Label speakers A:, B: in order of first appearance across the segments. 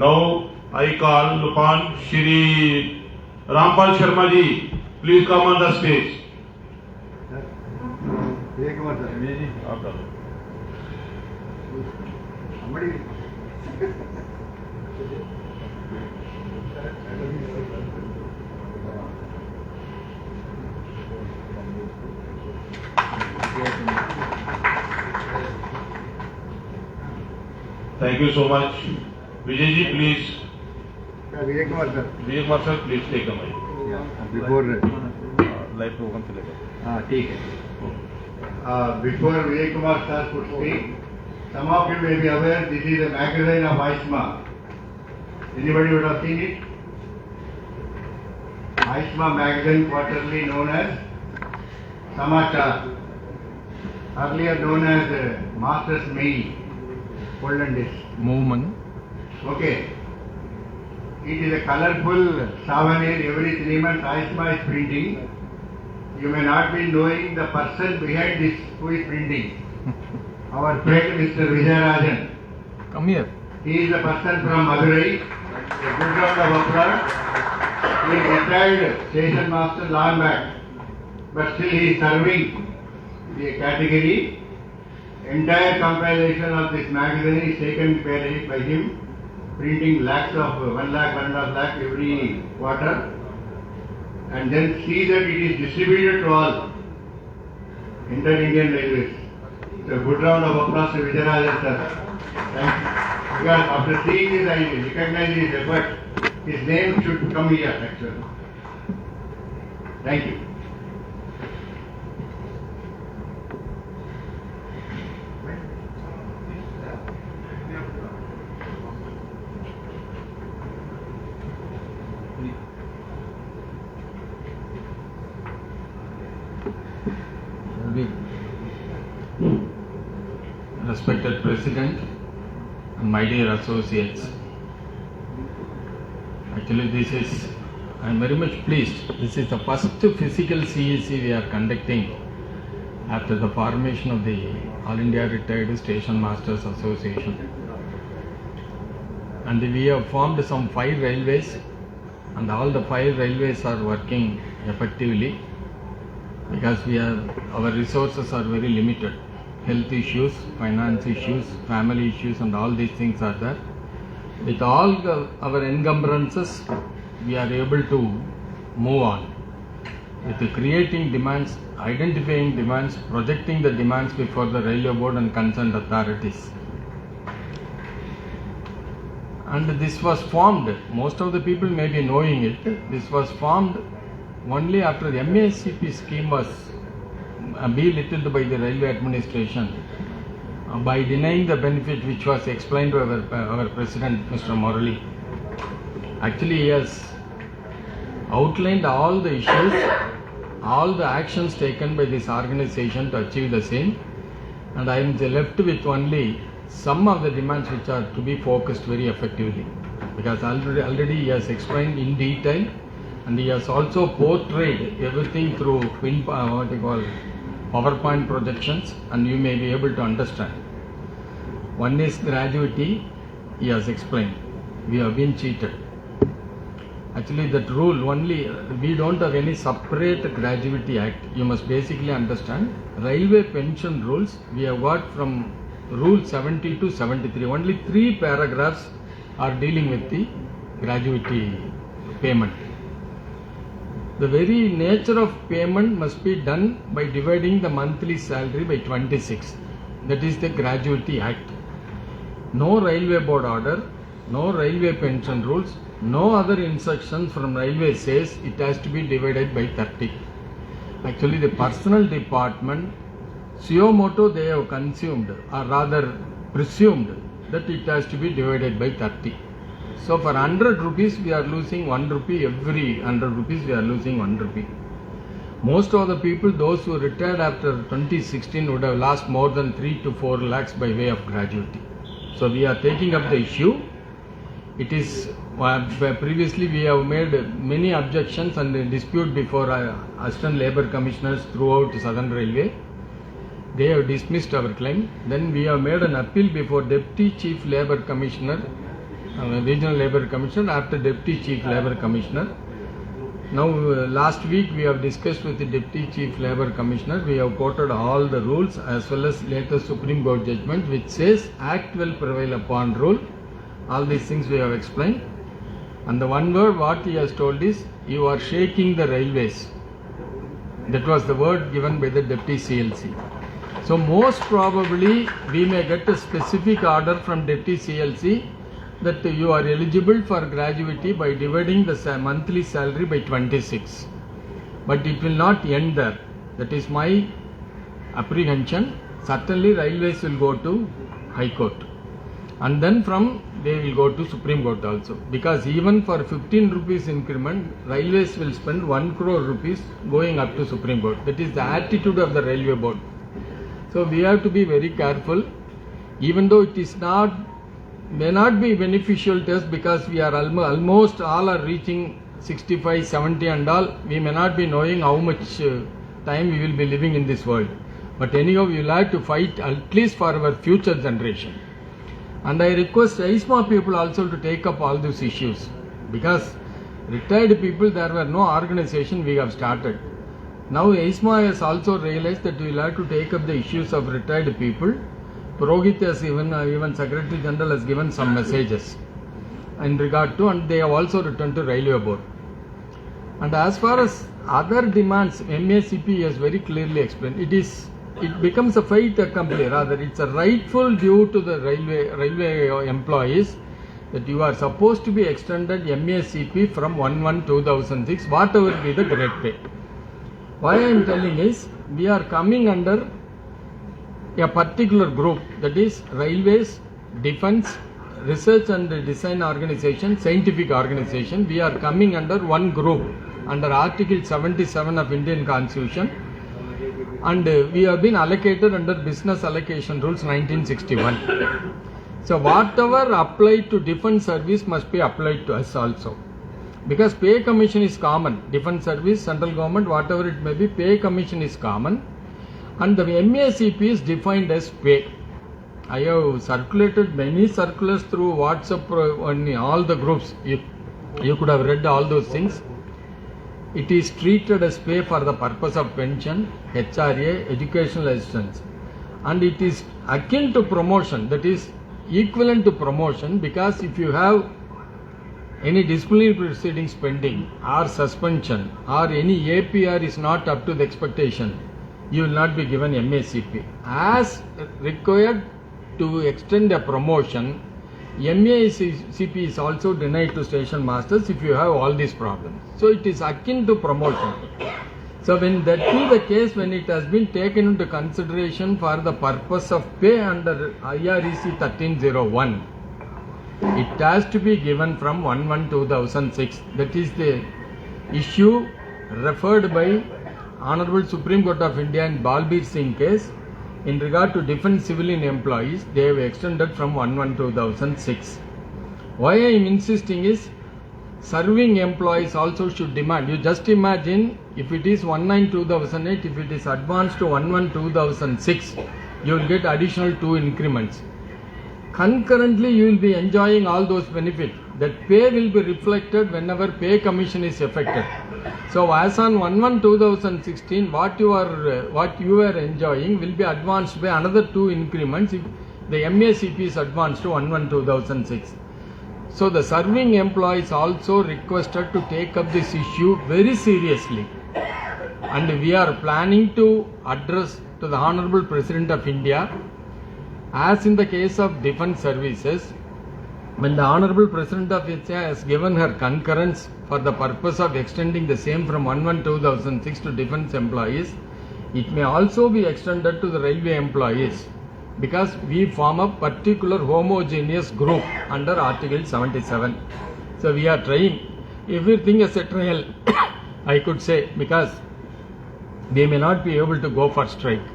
A: Now I call upon Shri Rampal Sharma ji. Please come on the stage. Thank you so much. Vijay ji, please. Vivek Kumar sir, please take the mic.
B: Before
C: live programme चलेगा.
B: ठीक है. Before Vivek Kumar sir could speak, some of you may be aware this is a magazine of AISMA. Anybody would have seen it? AISMA magazine, quarterly known as Samachar, earlier known as Master's Mail, olden days.
C: Movement.
B: Okay. It is a colorful souvenir. Every 3 months AISMA is printing. You may not be knowing the person behind this who is printing. Our friend Mr. Vijayarajan.
C: Come here.
B: He is a person from Madurai. A good round of applause. He is retired station master long back. But still he is serving the category. Entire compilation of this magazine is taken by him. Printing lakhs of 1 lakh, 1.5 lakh every quarter, and then see that it is distributed to all Inter-Indian Railways. So good round of applause to Vijayarajan sir. Thank you. Because after seeing this, I recognize his effort. His name should come here actually. Thank you.
C: Respected President and my dear associates, actually I am very much pleased. This is the first physical CEC we are conducting after the formation of the All India Retired Station Masters Association. And we have formed some 5 railways, and all the 5 railways are working effectively because our resources are very limited. Health issues, finance issues, family issues, and all these things are there. With all our encumbrances, we are able to move on. With creating demands, identifying demands, projecting the demands before the railway board and concerned authorities. And this was formed, most of the people may be knowing it, this was formed only after the MASCP scheme was belittled by the railway administration by denying the benefit which was explained by our President Mr. Murali. Actually, he has outlined all the issues, all the actions taken by this organization to achieve the same, and I am left with only some of the demands which are to be focused very effectively, because already he has explained in detail, and he has also portrayed everything through PowerPoint projections, and you may be able to understand. One is gratuity, he has explained. We have been cheated. Actually, that rule only, we don't have any separate gratuity act. You must basically understand. Railway pension rules, we have got from Rule 70 to 73. Only 3 paragraphs are dealing with the gratuity payment. The very nature of payment must be done by dividing the monthly salary by 26. That is the Gratuity Act. No railway board order, no railway pension rules, no other instructions from railway says it has to be divided by 30. Actually, the personnel department, suo moto, they have consumed, or rather presumed, that it has to be divided by 30. So for 100 rupees we are losing 1 rupee, every 100 rupees we are losing 1 rupee. Most of the people, those who retired after 2016, would have lost more than 3 to 4 lakhs by way of gratuity. So we are taking up the issue. It is, previously we have made many objections and dispute before Assistant Labour Commissioners throughout Southern Railway. They have dismissed our claim. Then we have made an appeal before Deputy Chief Labour Commissioner Regional Labour Commissioner, after Deputy Chief Labour Commissioner. Now, last week we have discussed with the Deputy Chief Labour Commissioner. We have quoted all the rules as well as latest Supreme Court judgment which says Act will prevail upon rule. All these things we have explained. And the one word what he has told is, you are shaking the railways. That was the word given by the Deputy CLC. So most probably we may get a specific order from Deputy CLC that you are eligible for gratuity by dividing the monthly salary by 26. But it will not end there. That is my apprehension. Certainly railways will go to High Court. And then from they will go to Supreme Court also. Because even for 15 rupees increment, railways will spend 1 crore rupees going up to Supreme Court. That is the attitude of the railway board. So we have to be very careful. Even though it is may not be beneficial to us because we are almost all are reaching 65, 70 and all. We may not be knowing how much time we will be living in this world. But anyhow, we will have to fight at least for our future generation. And I request ISMA people also to take up all these issues. Because retired people, there were no organization we have started. Now ISMA has also realized that we will have to take up the issues of retired people. Purohit has even Secretary General has given some messages in regard to, and they have also returned to Railway Board. And as far as other demands, MACP has very clearly explained, it becomes a fait accompli, rather it's a rightful due to the railway employees that you are supposed to be extended MACP from 1/1/2006, whatever be the grade pay. Why I am telling is, we are coming under a particular group, that is Railways, Defence, Research and Design Organization, Scientific Organization. We are coming under one group under Article 77 of Indian Constitution, and we have been allocated under Business Allocation Rules 1961. So whatever applied to Defence Service must be applied to us also. Because pay commission is common, Defence Service, Central Government, whatever it may be, pay commission is common. And the MACP is defined as pay. I have circulated many circulars through WhatsApp on all the groups. You could have read all those things. It is treated as pay for the purpose of pension, HRA, educational assistance. And it is akin to promotion, that is equivalent to promotion, because if you have any disciplinary proceedings pending or suspension or any APR is not up to the expectation, you will not be given MACP. As required to extend a promotion, MACP is also denied to station masters if you have all these problems. So it is akin to promotion. So when that be the case, when it has been taken into consideration for the purpose of pay under IREC 1301, it has to be given from 1/1/2006. That is the issue referred by Honorable Supreme Court of India in Balbir Singh case. In regard to defence civilian employees, they have extended from 1/1/2006. Why I am insisting is, serving employees also should demand. You just imagine, if it is 1/9/2008, if it is advanced to 1/1/2006, you will get additional 2 increments. Concurrently, you will be enjoying all those benefits. That pay will be reflected whenever pay commission is effected. So as on 1/1/2016, what you are enjoying will be advanced by another 2 increments if the MACP is advanced to 1/1/2006. So the serving employees also requested to take up this issue very seriously, and we are planning to address to the Honorable President of India. As in the case of defence services, when the Honorable President of India has given her concurrence for the purpose of extending the same from 1/1/2006 to defence employees, it may also be extended to the railway employees, because we form a particular homogeneous group under Article 77. So we are trying everything as a trial, I could say, because they may not be able to go for strike,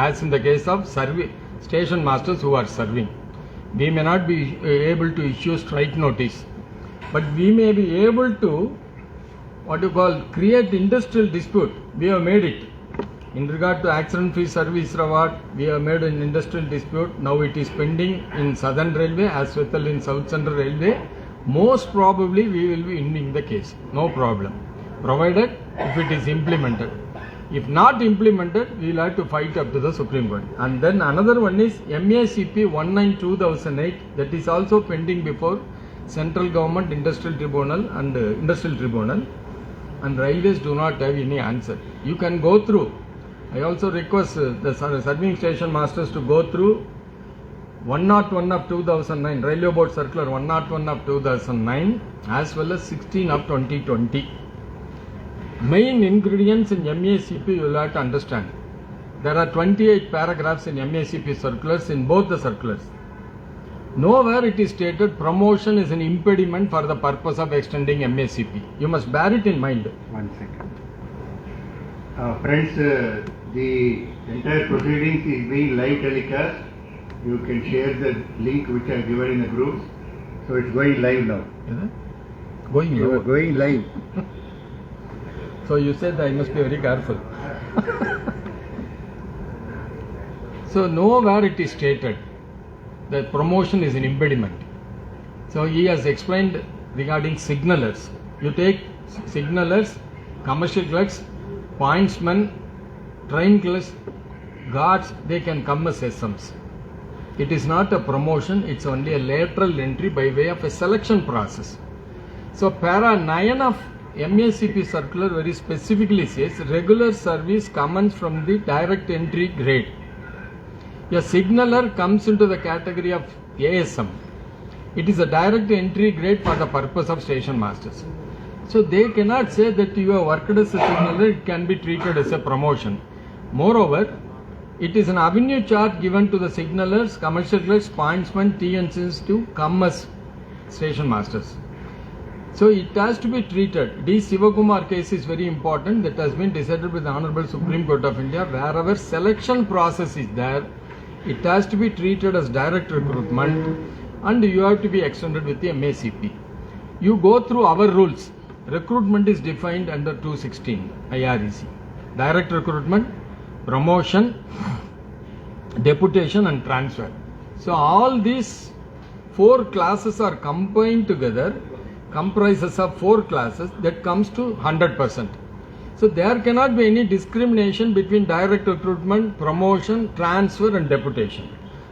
C: as in the case of station masters who are serving. We may not be able to issue strike notice, but we may be able to create industrial dispute. We have made it. In regard to accident free service reward, we have made an industrial dispute. Now it is pending in Southern Railway as well as in South Central Railway, most probably we will be winning the case, no problem, provided if it is implemented. If not implemented, we will have to fight up to the Supreme Court. And then another one is MACP 19/2008, that is also pending before Central Government Industrial Tribunal and railways do not have any answer. You can go through. I also request the serving station masters to go through 101 of 2009, Railway Board Circular 101 of 2009 as well as 16 of 2020. Main ingredients in MACP you will have to understand. There are 28 paragraphs in MACP circulars, in both the circulars. Nowhere it is stated promotion is an impediment for the purpose of extending MACP. You must bear it in mind.
B: 1 second. Friends, the entire proceedings is being live telecast. You can share the link which I have given in the groups. So it's going live now.
C: Is it? Going
B: You are
C: lower.
B: going live.
C: So you said I must be very careful. So nowhere it is stated that promotion is an impediment. So he has explained regarding signalers. You take signalers, commercial clerks, pointsmen, train clerks, guards, they can come as SMs. It is not a promotion, it's only a lateral entry by way of a selection process. So para 9 of MACP circular very specifically says regular service comes from the direct entry grade. A signaler comes into the category of ASM. It is a direct entry grade for the purpose of station masters. So they cannot say that you have worked as a signaler, it can be treated as a promotion. Moreover, it is an avenue chart given to the signalers, commercial clerks, pointsmen, TNCs to come as station masters. So it has to be treated. D. Sivakumar case is very important, that has been decided by the Honorable Supreme Court of India. Wherever selection process is there, it has to be treated as direct recruitment and you have to be extended with the MACP. You go through our rules. Recruitment is defined under 216 IREC. Direct recruitment, promotion, deputation and transfer. So all these 4 classes are combined together, comprises of 4 classes, that comes to 100%. So there cannot be any discrimination between direct recruitment, promotion, transfer and deputation.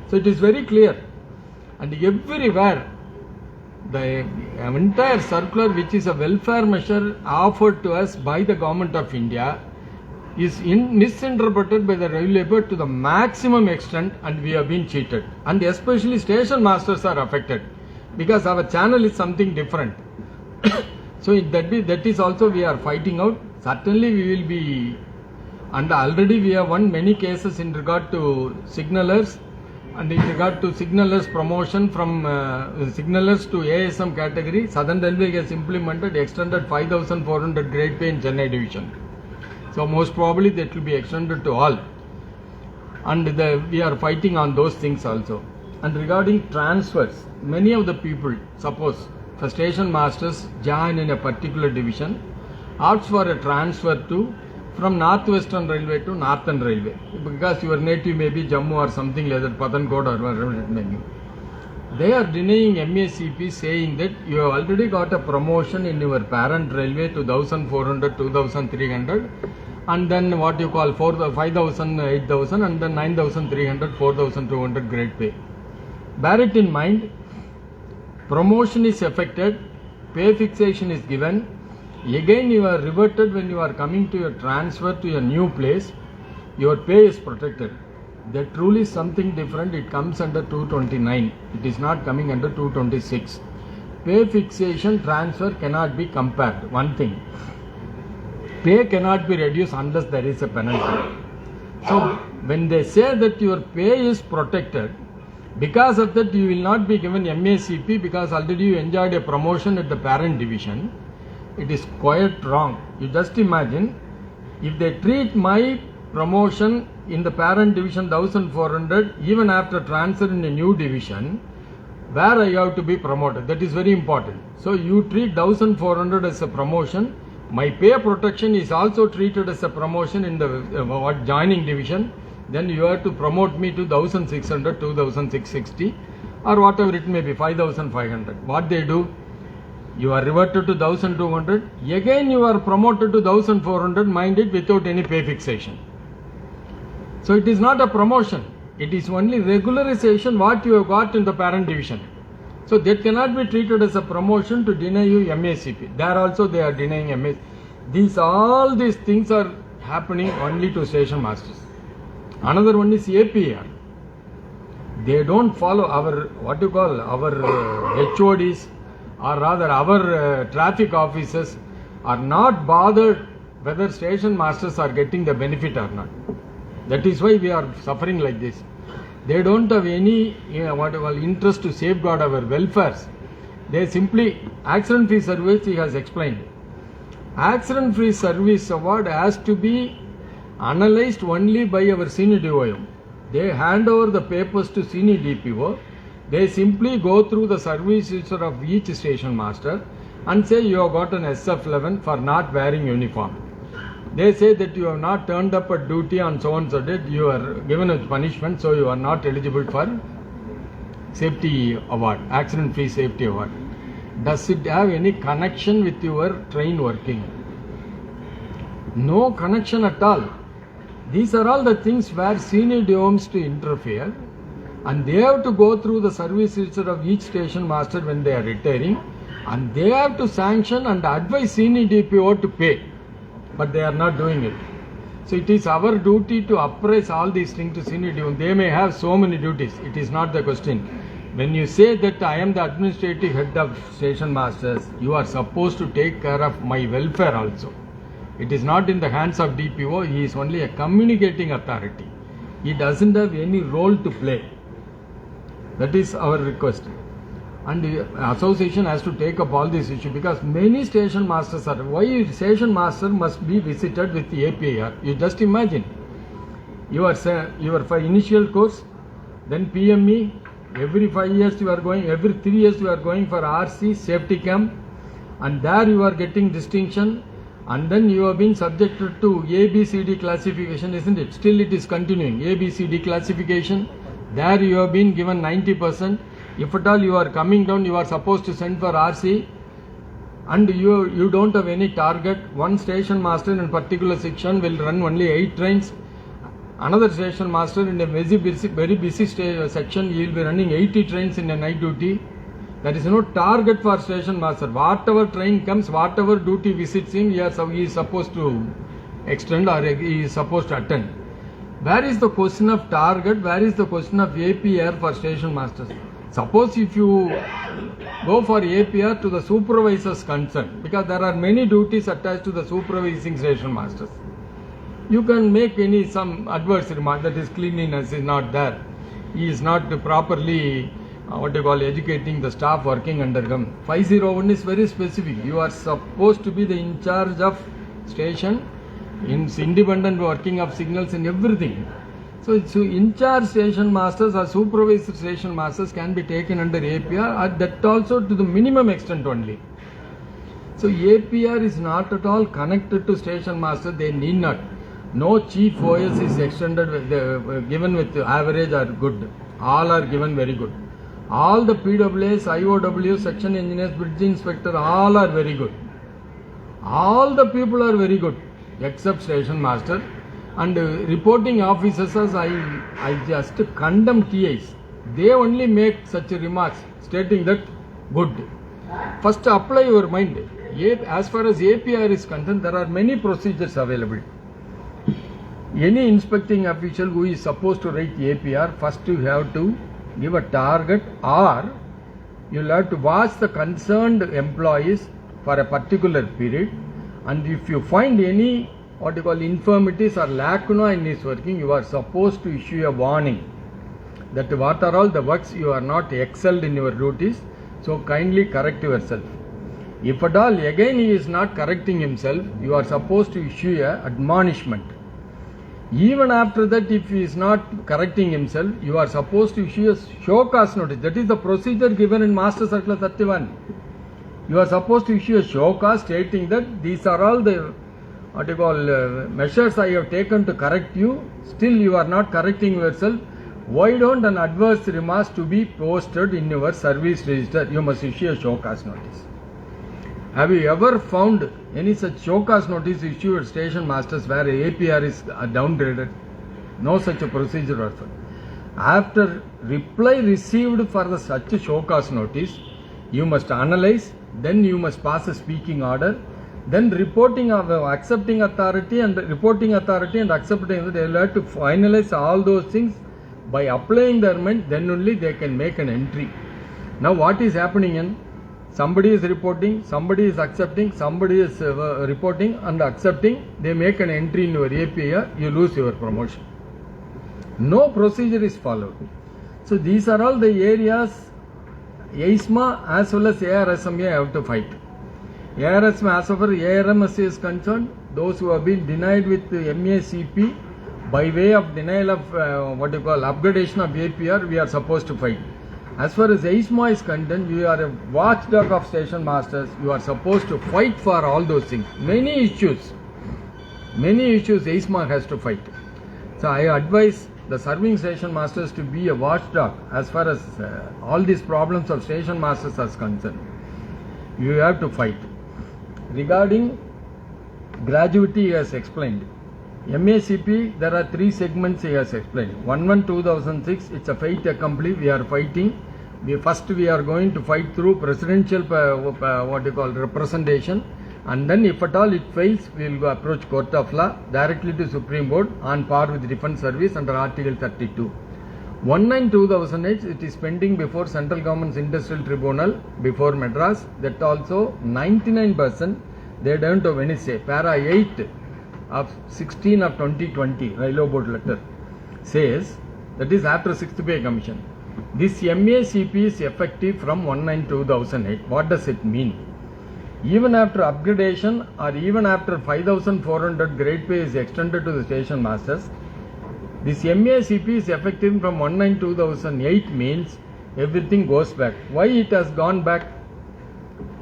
C: So it is very clear. And everywhere, the entire circular, which is a welfare measure offered to us by the Government of India, is misinterpreted by the Railway Board to the maximum extent, and we have been cheated. And especially station masters are affected because our channel is something different. So that is also we are fighting out. Certainly we will be, and already we have won many cases in regard to signalers and in regard to signalers promotion from signalers to ASM category. Southern Railway has implemented extended 5,400 grade pay in Chennai division. So most probably that will be extended to all. And we are fighting on those things also. And regarding transfers, many of the people, suppose the station masters join in a particular division, opts for a transfer to from Northwestern Railway to Northern Railway, because your native may be Jammu or something like that, Pathankot or whatever it may be. They are denying MACP, saying that you have already got a promotion in your parent railway to 1,400, 2,300 and then what you call 5,000, 8,000 and then 9,300, 4,200 grade pay. Bear it in mind, promotion is affected, pay fixation is given. Again you are reverted when you are coming to your transfer to a new place, your pay is protected. That rule is something different, it comes under 229, it is not coming under 226. Pay fixation transfer cannot be compared, one thing. Pay cannot be reduced unless there is a penalty. So when they say that your pay is protected, because of that you will not be given MACP because already you enjoyed a promotion at the parent division. It is quite wrong. You just imagine, if they treat my promotion in the parent division 1,400 even after transfer in a new division, where I have to be promoted, that is very important. So you treat 1,400 as a promotion, my pay protection is also treated as a promotion in the joining division, then you have to promote me to 1,600, 2,660 or whatever it may be, 5,500. What they do? You are reverted to 1200. Again you are promoted to 1400, mind it, without any pay fixation. So it is not a promotion. It is only regularization what you have got in the parent division. So that cannot be treated as a promotion to deny you MACP. There also they are denying MACP. All these things are happening only to station masters. Another one is APR. They don't follow our HODs, or rather our traffic officers are not bothered whether station masters are getting the benefit or not. That is why we are suffering like this. They don't have any interest to safeguard our welfares. They simply, accident-free service, he has explained. Accident-free service award has to be analyzed only by our senior DOM. They hand over the papers to senior DPO. They simply go through the service user of each station master and say you have got an SF11 for not wearing uniform. They say that you have not turned up at duty on so and so date, you are given a punishment, so you are not eligible for safety award, accident free safety award. Does it have any connection with your train working? No connection at all. These are all the things where senior DOMs to interfere, and they have to go through the service register of each station master when they are retiring, and they have to sanction and advise senior DPO to pay, but they are not doing it. So it is our duty to appraise all these things to senior DOM. They may have so many duties. It is not the question. When you say that I am the administrative head of station masters, you are supposed to take care of my welfare also. It is not in the hands of DPO. He is only a communicating authority. He doesn't have any role to play. That is our request. And the association has to take up all these issues, because many station masters are, why station master must be visited with the APR? You just imagine. Your initial course, then PME, every 5 years you are going, every 3 years you are going for RC, safety camp, and there you are getting distinction, and then you have been subjected to ABCD classification, isn't it? Still it is continuing, ABCD classification. There you have been given 90%. If at all you are coming down, you are supposed to send for RC, and you don't have any target. One station master in a particular section will run only 8 trains. Another station master in a very busy section, he will be running 80 trains in a night duty. There is no target for station master. Whatever train comes, whatever duty visits him, he is supposed to extend, or he is supposed to attend. Where is the question of target? Where is the question of APR for station masters? Suppose if you go for APR to the supervisor's concern, because there are many duties attached to the supervising station masters, you can make some adverse remark, that his cleanliness is not there, he is not properly educating the staff working under him. 501 is very specific. You are supposed to be the in charge of station, in independent working of signals and everything. So in charge station masters or supervisor station masters can be taken under APR, that also to the minimum extent only. So APR is not at all connected to station master. They need not. No chief OS is extended given with average or good. All are given very good. All the PWS, IOW, section engineers, bridge inspector, all are very good. All the people are very good except station master. And reporting officers, I just condemn TIs. They only make such remarks stating that good. First apply your mind. As far as APR is concerned, there are many procedures available. Any inspecting official who is supposed to write APR, first you have to give a target, or you will have to watch the concerned employees for a particular period, and if you find any infirmities or lacuna in his working, you are supposed to issue a warning that what are all the works you are not excelled in your duties, so kindly correct yourself. If at all again he is not correcting himself, you are supposed to issue a admonishment. Even after that, if he is not correcting himself, you are supposed to issue a show cause notice. That is the procedure given in Master Circular 31. You are supposed to issue a show cause stating that these are all the measures I have taken to correct you. Still you are not correcting yourself. Why don't an adverse remarks to be posted in your service register? You must issue a show cause notice. Have you ever found any such show cause notice issued at station masters where APR is downgraded? No such a procedure also. After reply received for the such a show cause notice, you must analyze, then you must pass a speaking order, then reporting of accepting authority and reporting authority and accepting, they will have to finalize all those things by applying the amendment, then only they can make an entry. Now what is happening in? Somebody is reporting, somebody is accepting, somebody is reporting and accepting, they make an entry in your APR, you lose your promotion. No procedure is followed. So these are all the areas AISMA as well as ARSMA have to fight. ARSMA, as far as ARMS is concerned, those who have been denied with MACP by way of denial of upgradation of APR, we are supposed to fight. As far as AISMA is concerned, you are a watchdog of station masters. You are supposed to fight for all those things. Many issues AISMA has to fight. So I advise the serving station masters to be a watchdog as far as all these problems of station masters are concerned. You have to fight. Regarding gratuity, he has explained. MACP, there are 3 segments he has explained. 1/1/2006, it's a fait accompli, we are fighting. We are going to fight through presidential representation, and then if at all it fails, we will go approach Court of Law directly to Supreme Court on par with Defence Service under Article 32. 1/9/2008, it is pending before Central Government's Industrial Tribunal before Madras. That also 99% they don't have any say. Para 8 of 16 of 2020 Railway Board letter says, that is after 6th Pay Commission, this MACP is effective from 1/9/2008. What does it mean? Even after upgradation or even after 5,400 grade pay is extended to the station masters, this MACP is effective from 1/9/2008 means everything goes back. Why it has gone back?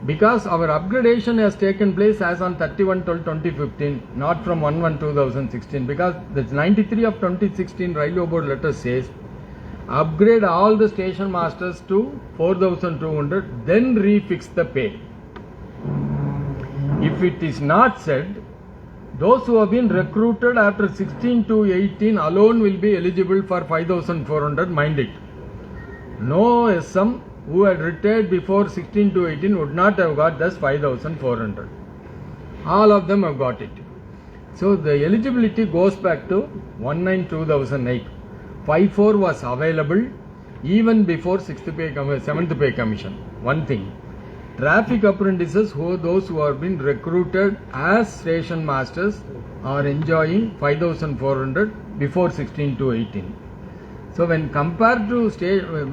C: Because our upgradation has taken place as on 31/12/2015, not from 1/1/2016. Because the 93 of 2016 Railway Board letter says, upgrade all the station masters to 4,200, then refix the pay. If it is not said, those who have been recruited after 16 to 18 alone will be eligible for 5,400, mind it. No SM who had retired before 16 to 18 would not have got this 5,400. All of them have got it. So the eligibility goes back to 1/9/2008. 5/4 was available even before 7th Pay Commission. One thing, traffic apprentices, those who have been recruited as station masters, are enjoying 5,400 before 16 to 18. So when compared to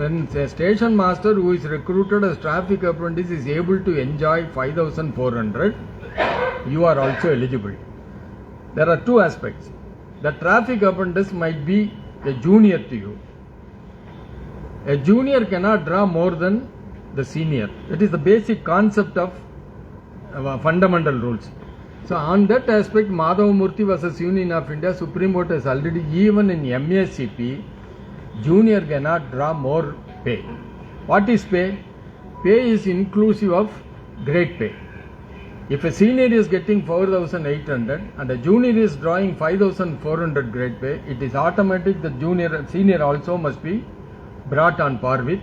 C: when a station master who is recruited as traffic apprentice is able to enjoy 5,400, you are also eligible. There are 2 aspects. The traffic apprentice might be a junior to you. A junior cannot draw more than the senior. That is the basic concept of fundamental rules. So on that aspect, Madhavamurthy versus Union of India, Supreme Court has already, even in MACP, junior cannot draw more pay. What is pay? Pay is inclusive of grade pay. If a senior is getting 4,800 and a junior is drawing 5,400 grade pay, it is automatic that senior also must be brought on par with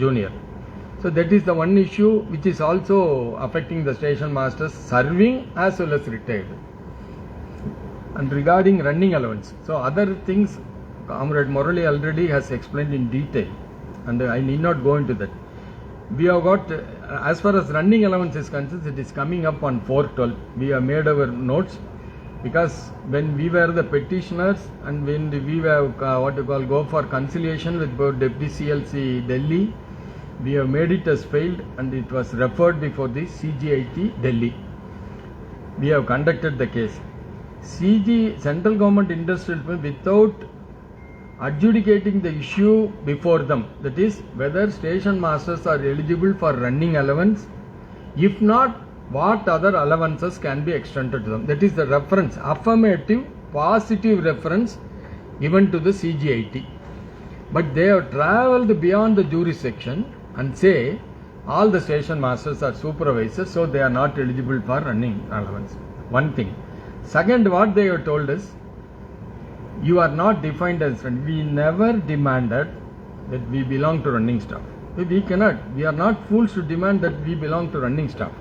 C: junior. So that is the one issue which is also affecting the station masters serving as well as retired. And regarding running allowance, so other things Comrade Murali already has explained in detail, and I need not go into that. We have got, as far as running allowance is concerned, it is coming up on 4/12. We have made our notes, because when we were the petitioners and when we were go for conciliation with both Deputy CLC Delhi, we have made it as failed and it was referred before the CGIT Delhi. We have conducted the case. Central Government Industrial without adjudicating the issue before them, that is whether station masters are eligible for running allowance, if not, what other allowances can be extended to them. That is the reference, affirmative positive reference given to the CGIT. But they have travelled beyond the jurisdiction and say all the station masters are supervisors, so they are not eligible for running allowance. One thing. Second, what they have told us, you are not defined as run. We never demanded that we belong to running staff. We cannot. We are not fools to demand that we belong to running staff.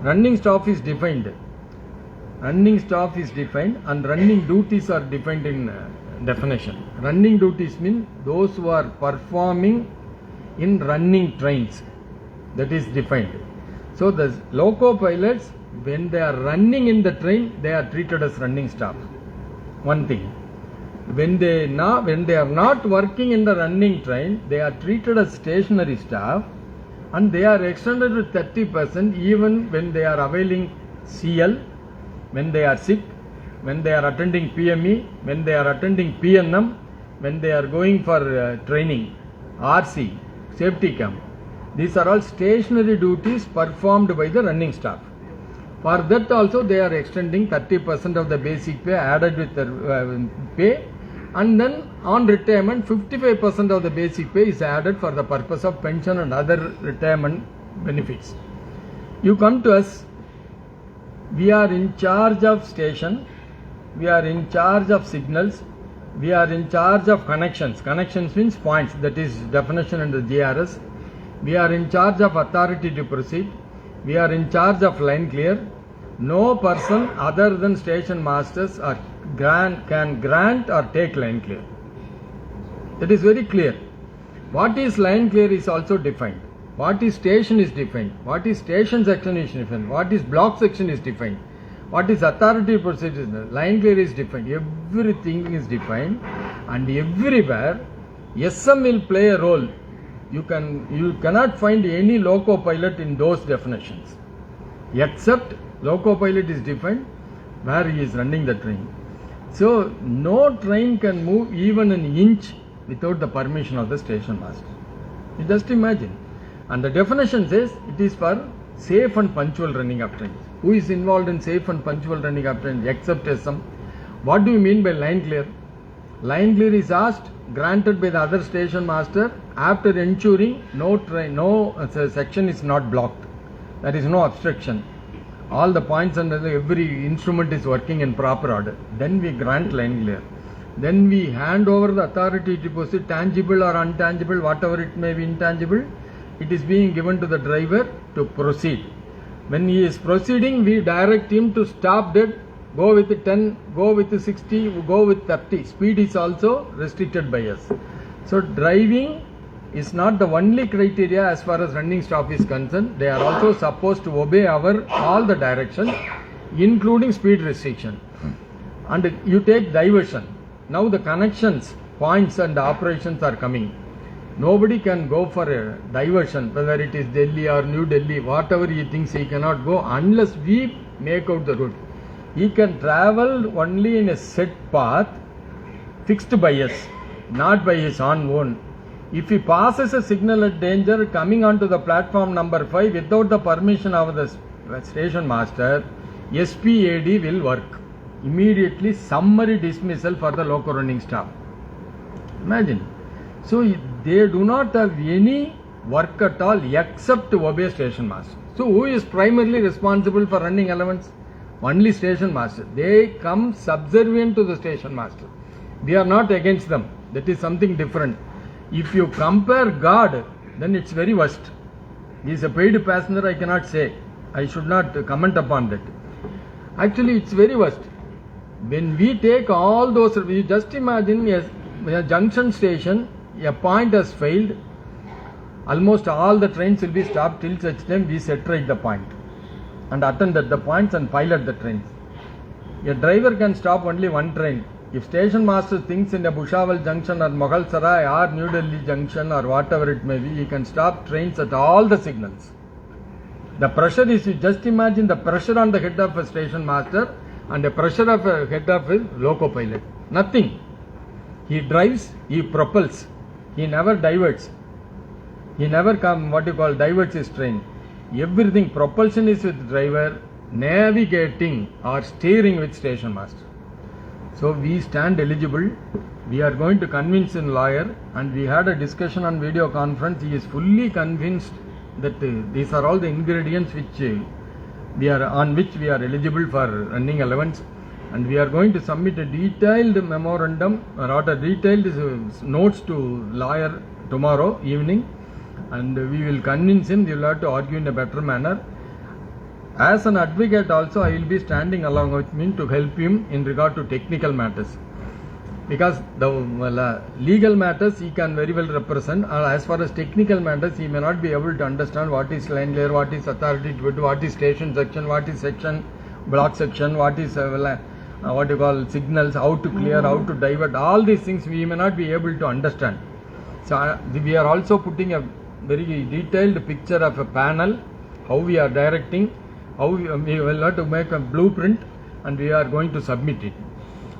C: Running staff is defined. Running staff is defined and running duties are defined in definition. Running duties mean those who are performing in running trains. That is defined. So the loco pilots, when they are running in the train, they are treated as running staff. One thing. When they are not working in the running train, they are treated as stationary staff, and they are extended with 30% even when they are availing CL, when they are sick, when they are attending PME, when they are attending PNM, when they are going for training, RC, safety camp. These are all stationary duties performed by the running staff. For that also they are extending 30% of the basic pay added with the pay, and then on retirement 55% of the basic pay is added for the purpose of pension and other retirement benefits. You come to us, we are in charge of station, we are in charge of signals, we are in charge of connections. Connections means points, that is definition in the GRS. We are in charge of authority to proceed. We are in charge of line clear. No person other than station masters can grant or take line clear. That is very clear. What is line clear is also defined. What is station is defined. What is station section is defined. What is block section is defined. What is authority to proceed is defined. Line clear is defined. Everything is defined, and everywhere SM will play a role. You cannot find any loco pilot in those definitions, except loco pilot is defined where he is running the train. So no train can move even an inch without the permission of the station master. You just imagine. And the definition says it is for safe and punctual running of trains. Who is involved in safe and punctual running of trains except SM? What do you mean by line clear? Line clear is asked, granted by the other station master after ensuring no section is not blocked. There is no obstruction. All the points and every instrument is working in proper order. Then we grant line clear. Then we hand over the authority to proceed, tangible or intangible, whatever it may be intangible. It is being given to the driver to proceed. When he is proceeding, we direct him to stop dead, go with 10, go with 60, go with 30. Speed is also restricted by us. So driving is not the only criteria as far as running staff is concerned. They are also supposed to obey all the directions, including speed restriction. And you take diversion. Now the connections, points and operations are coming. Nobody can go for a diversion, whether it is Delhi or New Delhi, whatever he thinks he cannot go unless we make out the route. He can travel only in a set path fixed by us, not by his own. If he passes a signal at danger coming onto the platform number 5 without the permission of the station master, SPAD will work. Immediately summary dismissal for the loco running staff. Imagine. So they do not have any work at all except to obey station master. So who is primarily responsible for running allowance? Only station master. They come subservient to the station master. We are not against them. That is something different. If you compare God, then it's very worst. He is a paid passenger, I cannot say. I should not comment upon that. Actually, it's very worst. When we take all those, you just imagine a junction station, a point has failed, almost all the trains will be stopped till such time we set right the point and attend at the points and pilot the trains. A driver can stop only one train. If station master thinks in a Bhusaval junction or Mughal Sarai or New Delhi junction or whatever it may be, he can stop trains at all the signals. The pressure is, you just imagine the pressure on the head of a station master and the pressure of a head of a loco pilot. Nothing. He drives, he propels, he never diverts. He never diverts his train. Everything, propulsion is with driver, navigating or steering with station master. So we stand eligible. We are going to convince a lawyer, and we had a discussion on video conference. He is fully convinced that these are all the ingredients which we are eligible for running allowance, and we are going to submit a detailed memorandum or rather detailed notes to lawyer tomorrow evening, and we will convince him. We will have to argue in a better manner. As an advocate also, I will be standing along with him to help him in regard to technical matters, because the legal matters he can very well represent, and as far as technical matters he may not be able to understand what is line layer, what is authority to do, what is station section, what is section, block section, what is what you call signals, how to clear, how to divert, all these things we may not be able to understand. So we are also putting a very detailed picture of a panel, how we are directing, how we will have to make a blueprint, and we are going to submit it.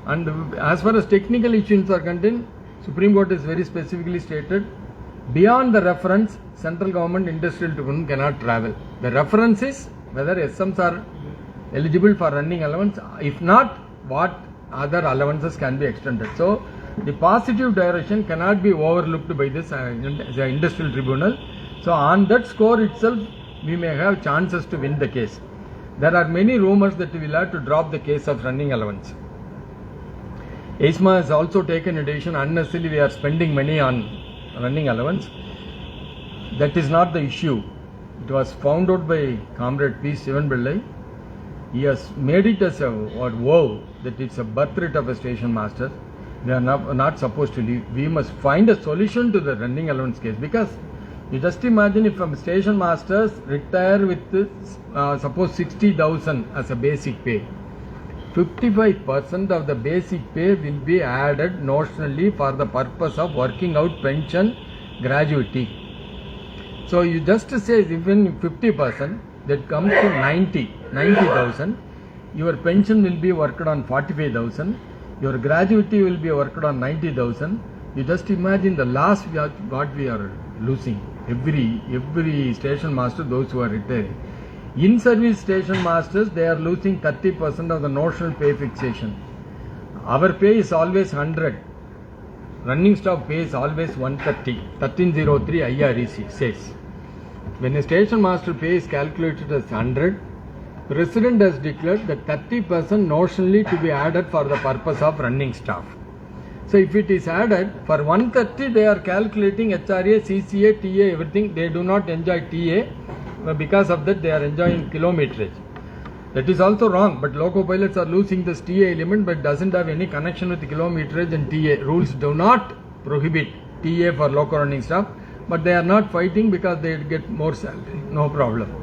C: And as far as technical issues are concerned, Supreme Court is very specifically stated, beyond the reference, central government industrial tribunal cannot travel. The reference is whether SMs are eligible for running allowance, if not, what other allowances can be extended. So the positive direction cannot be overlooked by this the industrial tribunal. So on that score itself, we may have chances to win the case. There are many rumors that we will have to drop the case of running allowance. ESMA has also taken a decision, unnecessarily we are spending money on running allowance. That is not the issue. It was found out by Comrade P. Sivan Pillai. He has made it as a vow that it's a birthright of a station master. We are not supposed to leave. We must find a solution to the running allowance case, because you just imagine if a station masters retire with suppose 60,000 as a basic pay, 55% of the basic pay will be added notionally for the purpose of working out pension gratuity. So you just say even 50%, that comes to 90,000. Your pension will be worked on 45,000. Your gratuity will be worked on 90,000. You just imagine the loss what we are losing. Every station master, those who are retiring. In-service station masters, they are losing 30% of the notional pay fixation. Our pay is always 100. Running staff pay is always 130. 1303 IREC says. When a station master pay is calculated as 100, President has declared that 30% notionally to be added for the purpose of running staff. So if it is added, for 130 they are calculating HRA, CCA, TA, everything. They do not enjoy TA. Because of that they are enjoying kilometerage. That is also wrong, but loco pilots are losing this TA element, but doesn't have any connection with kilometerage and TA. Rules do not prohibit TA for loco running staff, but they are not fighting because they get more salary, no problem.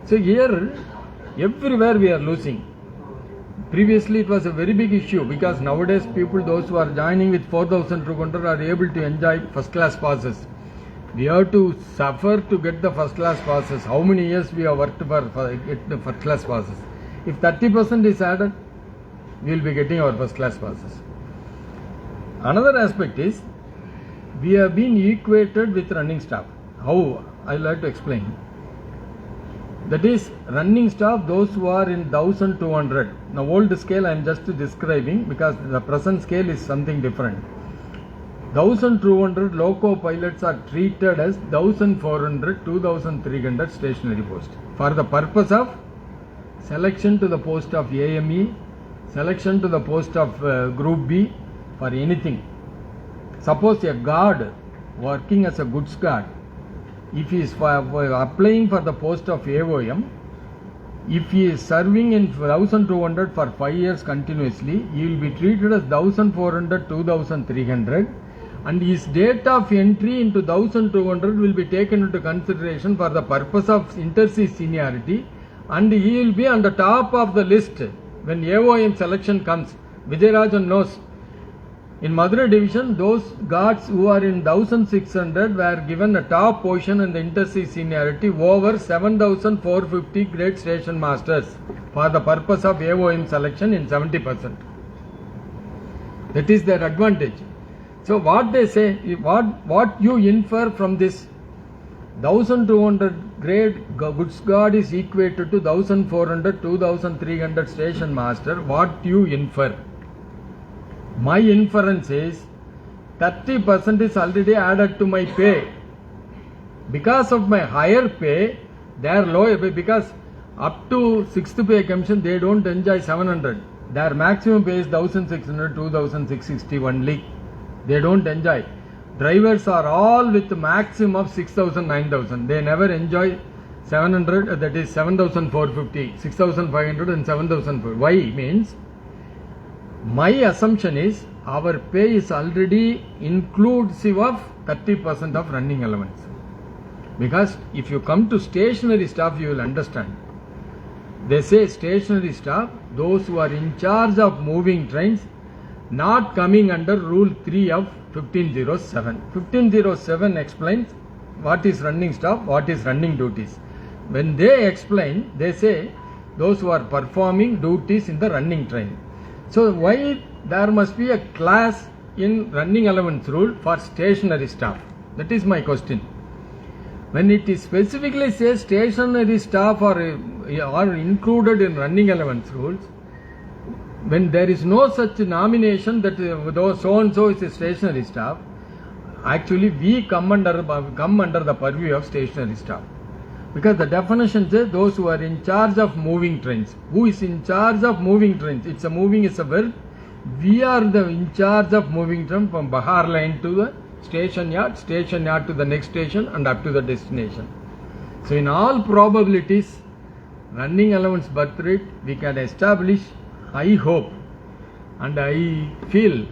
C: So here, everywhere we are losing. Previously it was a very big issue, because nowadays people, those who are joining with 4,200 are able to enjoy first class passes. We have to suffer to get the first class passes. How many years we have worked for get the first class passes? If 30% is added, we will be getting our first class passes. Another aspect is, we have been equated with running staff. How? I will like to explain. That is, running staff, those who are in 1,200. Now old scale I am just describing, because the present scale is something different. 1,200 loco pilots are treated as 1,400, 2,300 stationary posts for the purpose of selection to the post of AME, selection to the post of Group B, for anything. Suppose a guard working as a goods guard, if he is applying for the post of AOM, if he is serving in 1,200 for 5 years continuously, he will be treated as 1,400, 2,300. And his date of entry into 1,200 will be taken into consideration for the purpose of inter-C seniority, and he will be on the top of the list when AOM selection comes. Vijayarajan knows, in Madurai division, those guards who are in 1,600 were given a top position in the inter-C seniority over 7,450 grade station masters for the purpose of AOM selection in 70%. That is their advantage. So what they say, what you infer from this, 1,200 grade goods guard is equated to 1,400, 2,300 station master. What you infer? My inference is 30% is already added to my pay. Because of my higher pay, they are lower pay because up to 6th pay commission they don't enjoy 700. Their maximum pay is 1600, 2660 only. They don't enjoy. Drivers are all with the maximum of 6000, 9000. They never enjoy 700, that is 7450, 6500 and 7400. Why? Means my assumption is our pay is already inclusive of 30% of running allowance. Because if you come to stationary staff, you will understand. They say stationary staff, those who are in charge of moving trains, not coming under Rule 3 of 1507. 1507 explains what is running staff, what is running duties. When they explain, they say those who are performing duties in the running train. So why there must be a class in running allowance rule for stationary staff? That is my question. When it is specifically says stationary staff are included in running allowance rules, when there is no such nomination that so and so is a stationary staff, actually we come under the purview of stationary staff. Because the definition says those who are in charge of moving trains. Who is in charge of moving trains? It's a moving is a verb. We are in charge of moving train from Bahar line to the station yard to the next station and up to the destination. So in all probabilities, running allowance birth rate we can establish. I hope and I feel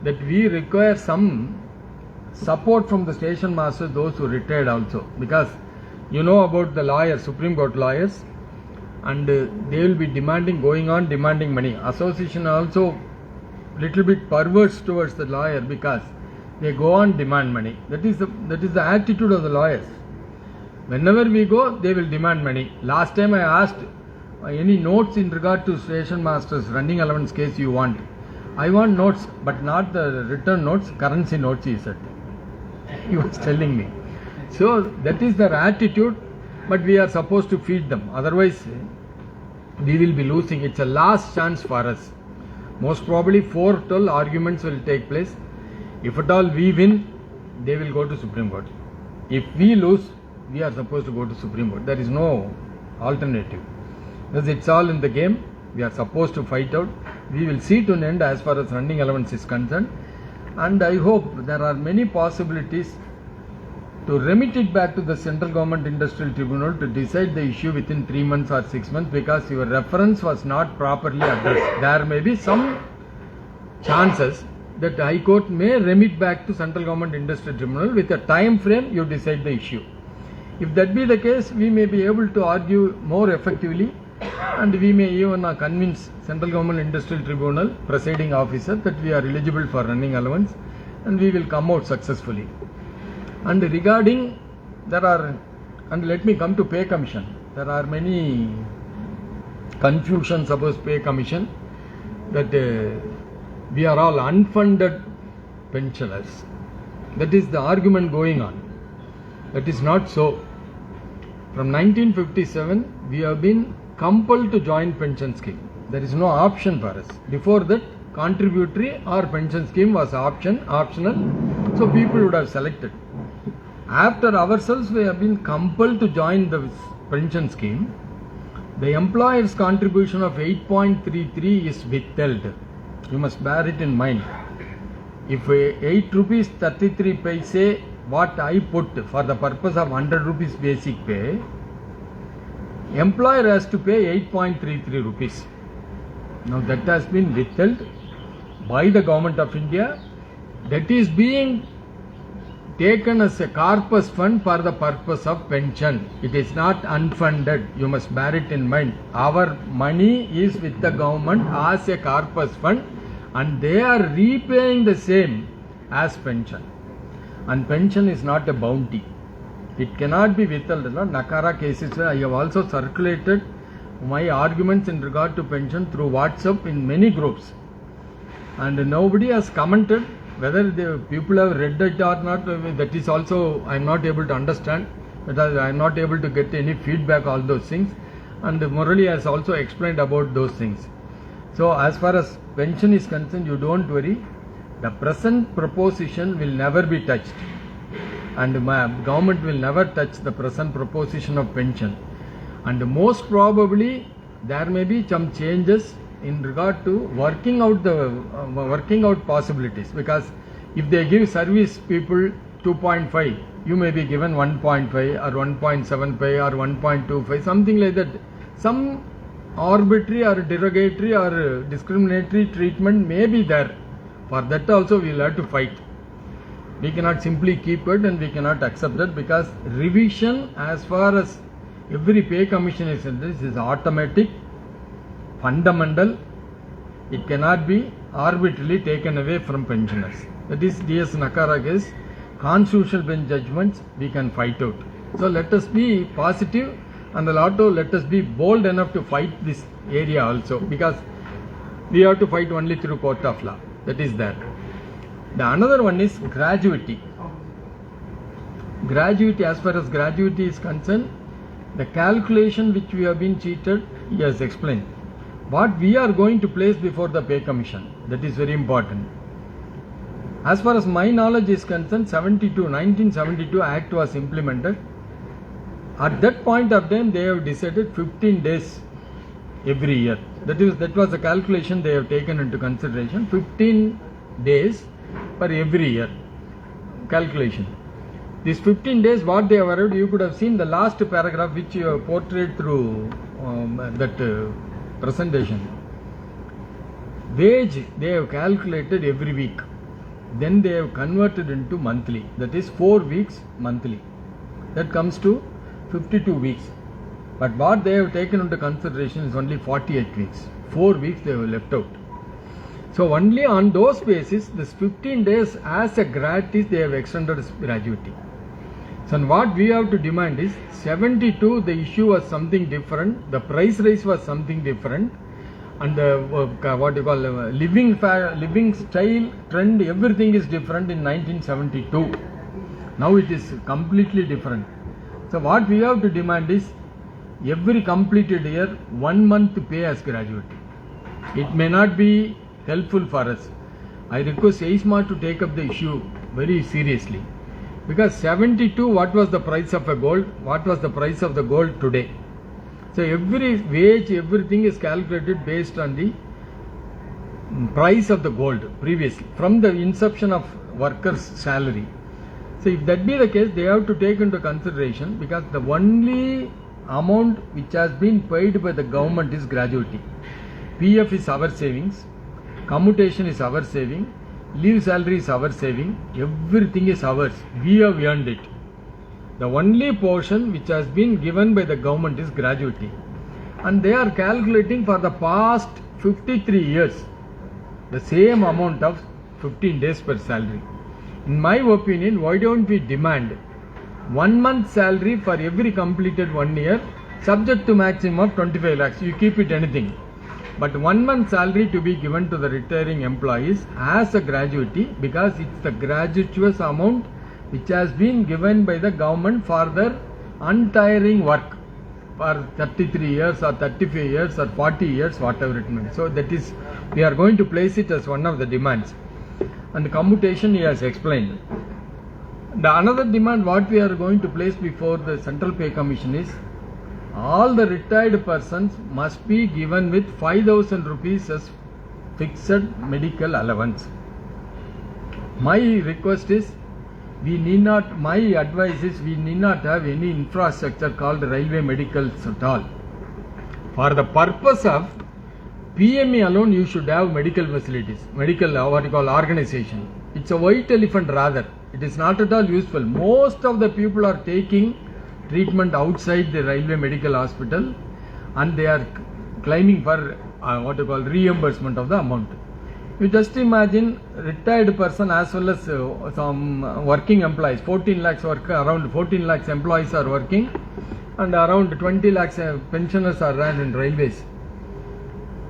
C: that we require some support from the station masters, those who retired also, because you know about the lawyers, Supreme Court lawyers, and they will be demanding money. Association also little bit perverse towards the lawyer because they go on demand money. That is the attitude of the lawyers. Whenever we go, they will demand money. Last time I asked any notes in regard to station masters running allowance case you want. I want notes, but not the written notes, currency notes, he said. He was telling me. So that is their attitude, but we are supposed to feed them. Otherwise, we will be losing. It's a last chance for us. Most probably 4-12 arguments will take place. If at all we win, they will go to Supreme Court. If we lose, we are supposed to go to Supreme Court. There is no alternative. Because it's all in the game. We are supposed to fight out. We will see to an end as far as running allowance is concerned. And I hope there are many possibilities to remit it back to the Central Government Industrial Tribunal to decide the issue within 3 months or 6 months, because your reference was not properly addressed. There may be some chances that High Court may remit back to Central Government Industrial Tribunal with a time frame you decide the issue. If that be the case, we may be able to argue more effectively, and we may even convince Central Government Industrial Tribunal presiding officer that we are eligible for running allowance, and we will come out successfully. And regarding let me come to pay commission. There are many confusions about pay commission, that we are all unfunded pensioners. That is the argument going on. That is not so. From 1957, we have been compelled to join pension scheme. There is no option for us. Before that, contributory or pension scheme was optional, so people would have selected. After ourselves, we have been compelled to join the pension scheme. The employer's contribution of 8.33 is withheld. You must bear it in mind. If 8 rupees 33 paise what I put for the purpose of 100 rupees basic pay, employer has to pay 8.33 rupees. Now that has been withheld by the Government of India. That is being taken as a corpus fund for the purpose of pension. It is not unfunded. You must bear it in mind. Our money is with the government as a corpus fund, and they are repaying the same as pension. And pension is not a bounty. It cannot be withheld. Nakara cases, I have also circulated my arguments in regard to pension through WhatsApp in many groups. And nobody has commented. Whether the people have read it or not, that is also I am not able to understand. Because I am not able to get any feedback, all those things. And Murali has also explained about those things. So as far as pension is concerned, you don't worry. The present proposition will never be touched. and my government will never touch the present proposition of pension. And most probably there may be some changes in regard to working out possibilities, because if they give service people 2.5, you may be given 1.5 or 1.75 or 1.25, something like that. Some arbitrary or derogatory or discriminatory treatment may be there. For that also we will have to fight. We cannot simply keep it and we cannot accept it, because revision as far as every pay commission is concerned, this is automatic, fundamental. It cannot be arbitrarily taken away from pensioners. That is D.S. Nakara case, constitutional bench judgments we can fight out. So let us be positive, and also let us be bold enough to fight this area also, because we have to fight only through court of law. That is there. The another one is gratuity. Gratuity, as far as gratuity is concerned, the calculation which we have been cheated, he has explained. What we are going to place before the pay commission, that is very important. As far as my knowledge is concerned, 1972 Act was implemented. At that point of time, they have decided 15 days every year. That was the calculation they have taken into consideration. 15 days per every year calculation. These 15 days, what they have arrived, you could have seen the last paragraph which you have portrayed through that presentation. Wage they have calculated every week. Then they have converted into monthly. That is 4 weeks monthly. That comes to 52 weeks. But what they have taken into consideration is only 48 weeks. 4 weeks they have left out. So only on those basis, this 15 days as a gratis they have extended as gratuity. So what we have to demand is, 72 the issue was something different, the price rise was something different, and the living style trend, everything is different in 1972. Now it is completely different. So what we have to demand is, every completed year 1 month pay as gratuity. It may not be helpful for us. I request AISMA to take up the issue very seriously, because 72, what was the price of a gold, what was the price of the gold today? So every wage, everything is calculated based on the price of the gold previously, from the inception of workers' salary. So if that be the case, they have to take into consideration, because the only amount which has been paid by the government is gratuity. PF is our savings, commutation is our saving, leave salary is our saving, everything is ours. We have earned it. The only portion which has been given by the government is gratuity. And they are calculating for the past 53 years the same amount of 15 days per salary. In my opinion, why don't we demand 1 month salary for every completed 1 year, subject to maximum of 25 lakhs. You keep it anything. But 1 month salary to be given to the retiring employees as a gratuity, because it's the gratuitous amount which has been given by the government for their untiring work for 33 years or 35 years or 40 years, whatever it means. So that is, we are going to place it as one of the demands. And the commutation he has explained. The another demand what we are going to place before the Central Pay Commission is, all the retired persons must be given with 5,000 rupees as fixed medical allowance. My request is, my advice is, we need not have any infrastructure called railway medicals at all. For the purpose of PME alone, you should have medical facilities, organization. It's a white elephant rather. It is not at all useful. Most of the people are taking treatment outside the railway medical hospital, and they are claiming for reimbursement of the amount. You just imagine retired person as well as some working employees, 14 lakhs around 14 lakhs employees are working, and around 20 lakhs pensioners are run in railways.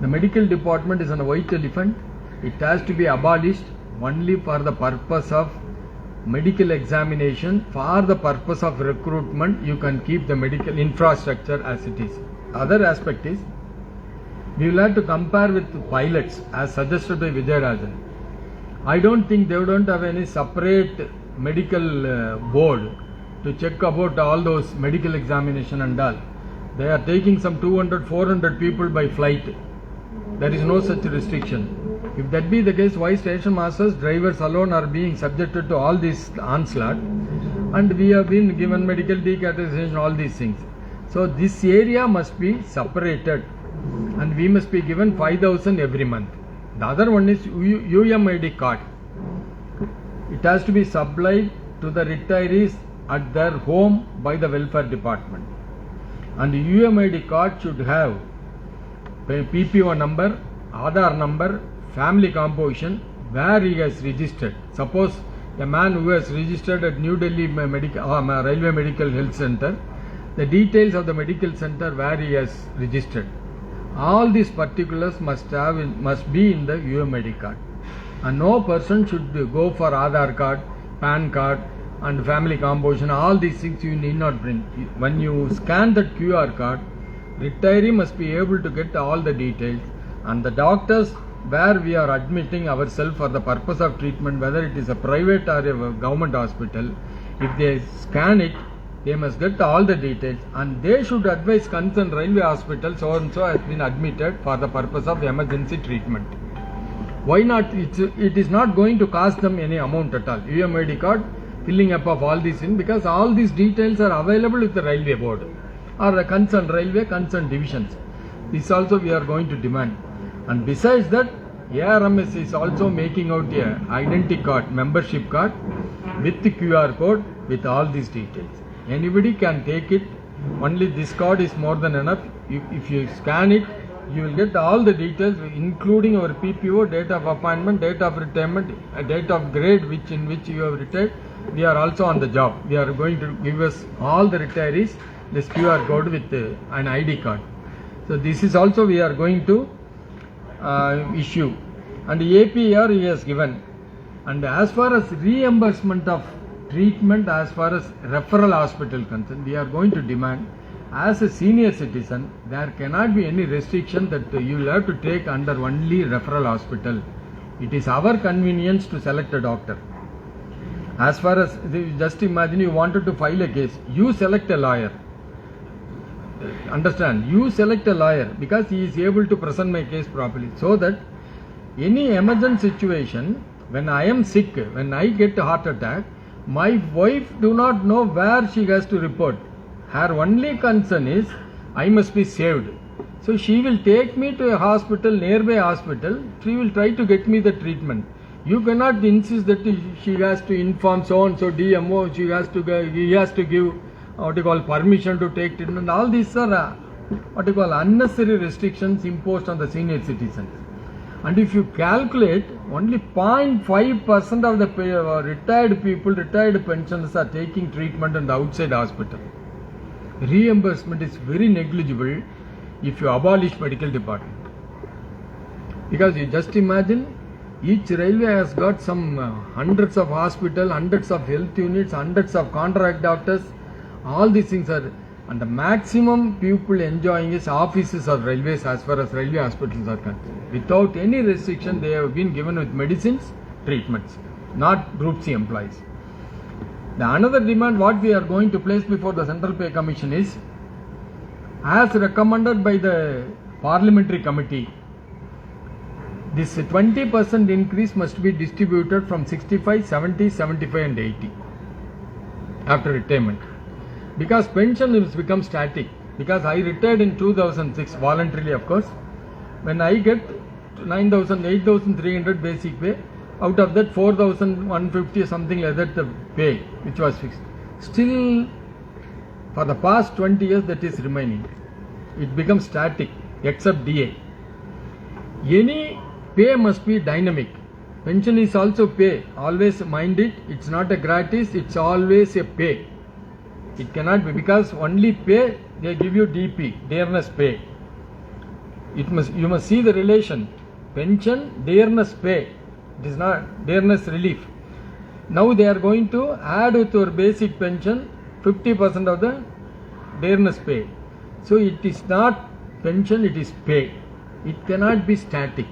C: The medical department is a white elephant. It has to be abolished only for the purpose of medical examination. For the purpose of recruitment, you can keep the medical infrastructure as it is. Other aspect is, we will have to compare with pilots as suggested by Vijayarajan. I don't think they don't have any separate medical board to check about all those medical examination and all. They are taking some 200, 400 people by flight. There is no such restriction. If that be the case, why station masters, drivers alone are being subjected to all this onslaught? And we have been given medical decategorization, all these things. So this area must be separated, and we must be given 5,000 every month. The other one is UMID card. It has to be supplied to the retirees at their home by the welfare department. And UMID card should have PPO number, Aadhaar number, family composition, where he has registered. Suppose a man who has registered at New Delhi Railway Medical Health Center, the details of the medical center where he has registered. All these particulars must be in the UMID card. And no person should go for Aadhaar card, PAN card and family composition. All these things you need not bring. When you scan that QR card, retiree must be able to get all the details, and the doctors where we are admitting ourselves for the purpose of treatment, whether it is a private or a government hospital, if they scan it, they must get all the details, and they should advise concerned railway hospital so and so has been admitted for the purpose of emergency treatment. Why not? It is not going to cost them any amount at all. UMID card, filling up of all these things, because all these details are available with the railway board or the concerned railway, concerned divisions. This also we are going to demand. And besides that, ARMS is also making out a identity card, membership card with the QR code with all these details. Anybody can take it. Only this card is more than enough. If you scan it, you will get all the details, including our PPO, date of appointment, date of retirement, date of grade in which you have retired. We are also on the job. We are going to give us all the retirees this QR code with an ID card. So this is also we are going to issue. And APR he has given. And as far as reimbursement of treatment, as far as referral hospital concerned, we are going to demand, as a senior citizen, there cannot be any restriction that you will have to take under only referral hospital. It is our convenience to select a doctor. As far as, just imagine you wanted to file a case, you select a lawyer. Understand? You select a lawyer because he is able to present my case properly, so that any emergency situation, when I am sick, when I get a heart attack, my wife do not know where she has to report. Her only concern is I must be saved. So she will take me to a hospital, nearby hospital. She will try to get me the treatment. You cannot insist that she has to inform so and so DMO. He has to give permission to take treatment. All these are unnecessary restrictions imposed on the senior citizens. And if you calculate, only 0.5% of the retired people, retired pensioners are taking treatment in the outside hospital. Reimbursement is very negligible if you abolish medical department. Because you just imagine, each railway has got some hundreds of hospitals, hundreds of health units, hundreds of contract doctors. All these things are, and the maximum people enjoying is offices of railways as far as railway hospitals are concerned. Without any restriction, they have been given with medicines, treatments, not Group C employees. The another demand what we are going to place before the Central Pay Commission is, as recommended by the Parliamentary Committee, this 20% increase must be distributed from 65, 70, 75 and 80 after retirement. Because pension has become static. Because I retired in 2006 voluntarily, of course. When I get 9,000, 8,300 basic pay, out of that 4,150 something like that the pay which was fixed. Still for the past 20 years that is remaining. It becomes static except DA. Any pay must be dynamic. Pension is also pay. Always mind it. It's not a gratis. It's always a pay. It cannot be, because only pay they give you DP, dearness pay. You must see the relation. Pension, dearness pay. It is not dearness relief. Now they are going to add with your basic pension 50% of the dearness pay. So it is not pension, it is pay. It cannot be static.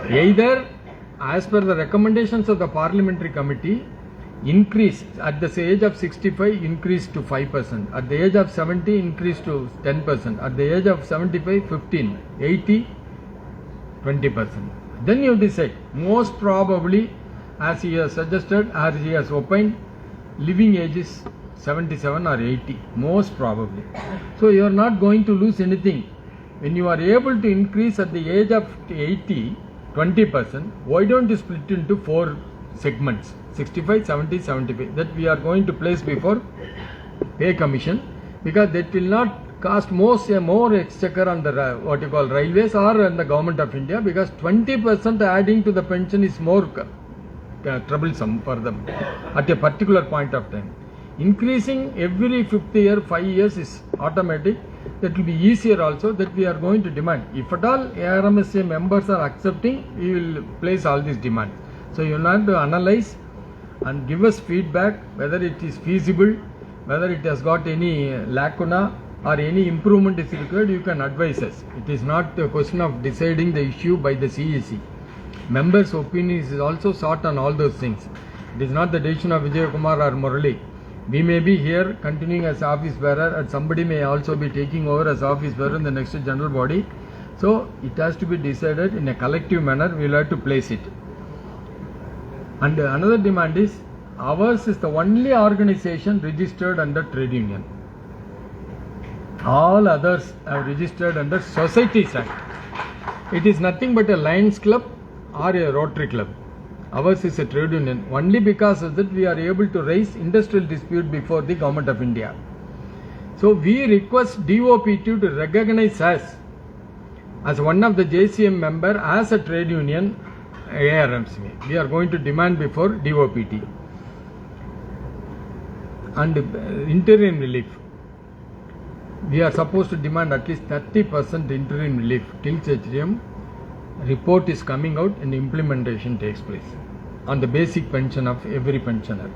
C: Either as per the recommendations of the Parliamentary Committee, increase at the age of 65 increase to 5%, at the age of 70 increase to 10%, at the age of 75 15, 80 20%. Then you decide. Most probably, as he has suggested, as he has opined, living age is 77 or 80, most probably. So you are not going to lose anything. When you are able to increase at the age of 80 20%, why don't you split into 4 segments, 65, 70, 75, that we are going to place before pay commission, because that will not cost more exchequer on the what you call railways or on the government of India, because 20% adding to the pension is more troublesome for them at a particular point of time. Increasing every 5th year, 5 years is automatic. That will be easier also, that we are going to demand. If at all ARMSA members are accepting, we will place all these demands. So you have to analyze and give us feedback whether it is feasible, whether it has got any lacuna or any improvement is required. You can advise us. It is not a question of deciding the issue by the CEC. Members' opinions is also sought on all those things. It is not the decision of Vijay Kumar or Murali. We may be here continuing as office bearer, and somebody may also be taking over as office bearer in the next general body. So it has to be decided in a collective manner. We will have to place it. And another demand is, ours is the only organization registered under trade union. All others are registered under Societies Act. It is nothing but a Lions Club or a Rotary Club. Ours is a trade union. Only because of that we are able to raise industrial dispute before the Government of India. So we request DOPT to recognize us as one of the JCM member as a trade union ARMC. We are going to demand before DOPT. And interim relief. We are supposed to demand at least 30% interim relief till HRM report is coming out and implementation takes place on the basic pension of every pensioner.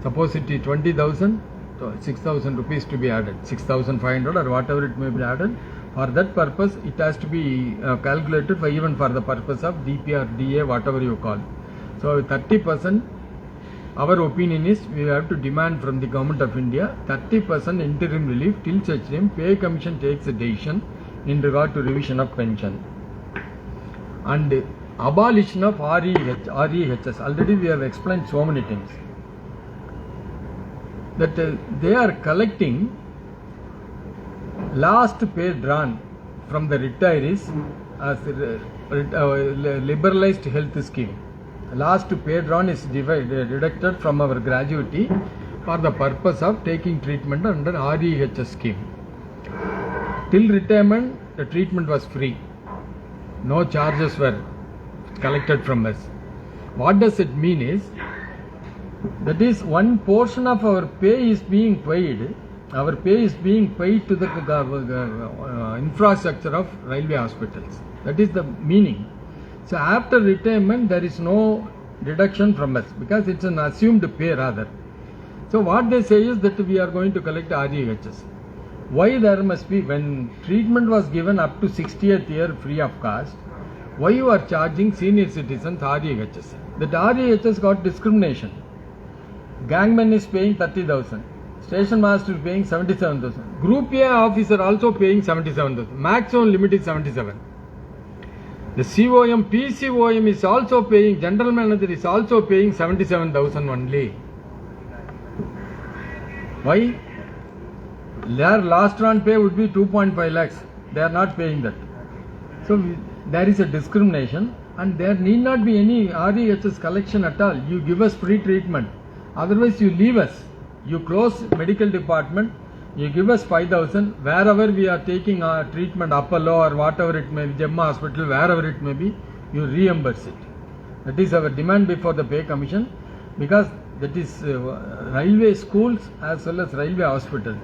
C: Suppose it is 20,000, so 6,000 rupees to be added, 6,500 or whatever it may be added. For that purpose, it has to be calculated for even for the purpose of DPR, DA, whatever you call. So 30%, our opinion is we have to demand from the Government of India 30% interim relief till such time pay commission takes a decision in regard to revision of pension. And abolition of REHS. Already we have explained so many things. That they are collecting last pay drawn from the retirees as liberalized health scheme. Last pay drawn is deducted from our gratuity for the purpose of taking treatment under REHS scheme. Till retirement, the treatment was free. No charges were collected from us. What does it mean is, that is one portion of our pay is being paid. Our pay is being paid to the infrastructure of railway hospitals. That is the meaning. So after retirement, there is no deduction from us because it's an assumed pay rather. So what they say is that we are going to collect REHS. Why there must be, when treatment was given up to 60th year free of cost, why you are charging senior citizens REHS? That REHS got discrimination. Gangman is paying 30,000. Station master is paying 77,000. Group A officer also paying 77,000. Maximum limit is 77. The COM, PCOM is also paying, general manager is also paying 77,000 only. Why? Their last run pay would be 2.5 lakhs. They are not paying that. So there is a discrimination, and there need not be any REHS collection at all. You give us free treatment. Otherwise you leave us. You close medical department, you give us 5,000, wherever we are taking our treatment, Apollo or whatever it may be, Gemma Hospital, wherever it may be, you reimburse it. That is our demand before the pay commission, because that is railway schools as well as railway hospitals,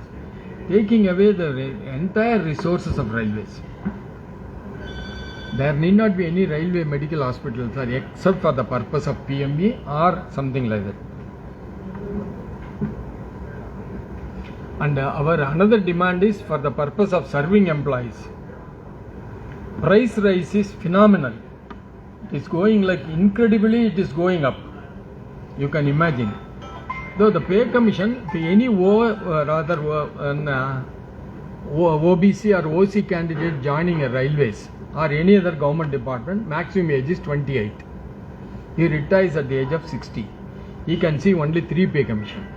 C: taking away the entire resources of railways. There need not be any railway medical hospitals except for the purpose of PME or something like that. And our another demand is for the purpose of serving employees. Price rise is phenomenal. It is going like incredibly, it is going up. You can imagine. Though the pay commission to any OBC or OC candidate joining a railways or any other government department, maximum age is 28. He retires at the age of 60. He can see only 3 pay commission.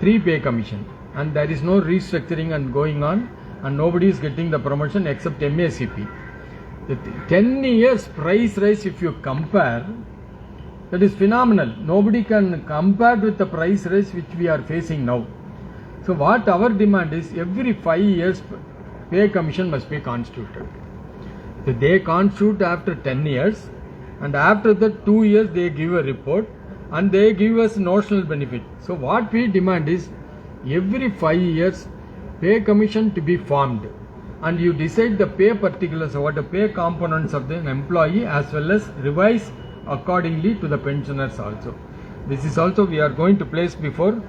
C: 3 pay commission, and there is no restructuring and going on, and nobody is getting the promotion except MACP. The 10 years price rise, if you compare, that is phenomenal. Nobody can compare with the price rise which we are facing now. So what our demand is, every 5 years pay commission must be constituted. So they constitute after 10 years, and after that 2 years they give a report and they give us notional benefit. So what we demand is, every 5 years pay commission to be formed, and you decide the pay particulars, what the pay components of the employee, as well as revise accordingly to the pensioners also. This is also we are going to place before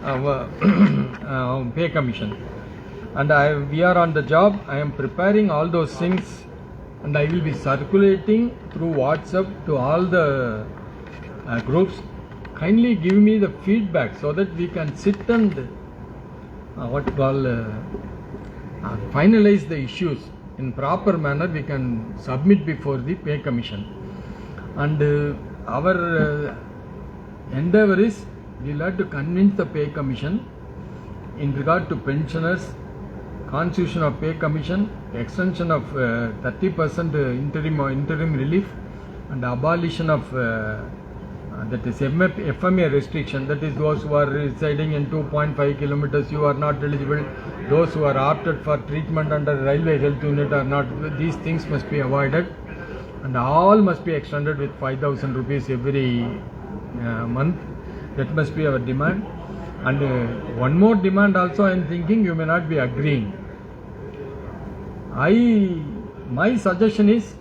C: our pay commission, and we are on the job. I am preparing all those things, and I will be circulating through WhatsApp to all the groups. Kindly give me the feedback so that we can sit and finalize the issues in proper manner. We can submit before the pay commission, and our endeavor is we will have to convince the pay commission in regard to pensioners, constitution of pay commission, extension of 30% interim relief, and abolition of that is FMA restriction, that is those who are residing in 2.5 kilometers, you are not eligible. Those who are opted for treatment under railway health unit are not. These things must be avoided, and all must be extended with 5,000 rupees every month. That must be our demand. And one more demand also I am thinking, you may not be agreeing. My suggestion is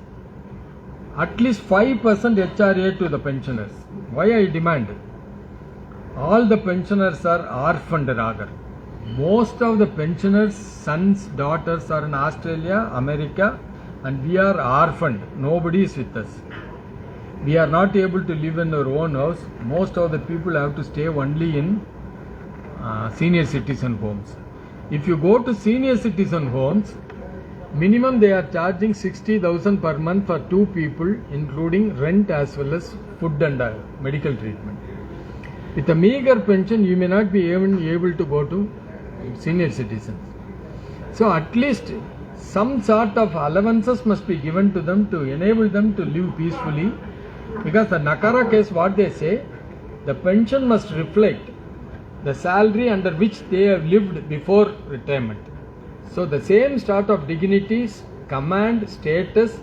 C: at least 5% HRA to the pensioners. Why I demand? All the pensioners are orphaned rather. Most of the pensioners' sons, daughters are in Australia, America, and we are orphaned. Nobody is with us. We are not able to live in our own house. Most of the people have to stay only in senior citizen homes. If you go to senior citizen homes, minimum they are charging 60,000 per month for 2 people, including rent as well as food and medical treatment. With a meager pension, you may not be even able to go to senior citizens. So at least some sort of allowances must be given to them to enable them to live peacefully, because the Nakara case, what they say, the pension must reflect the salary under which they have lived before retirement. So the same sort of dignities, command, status,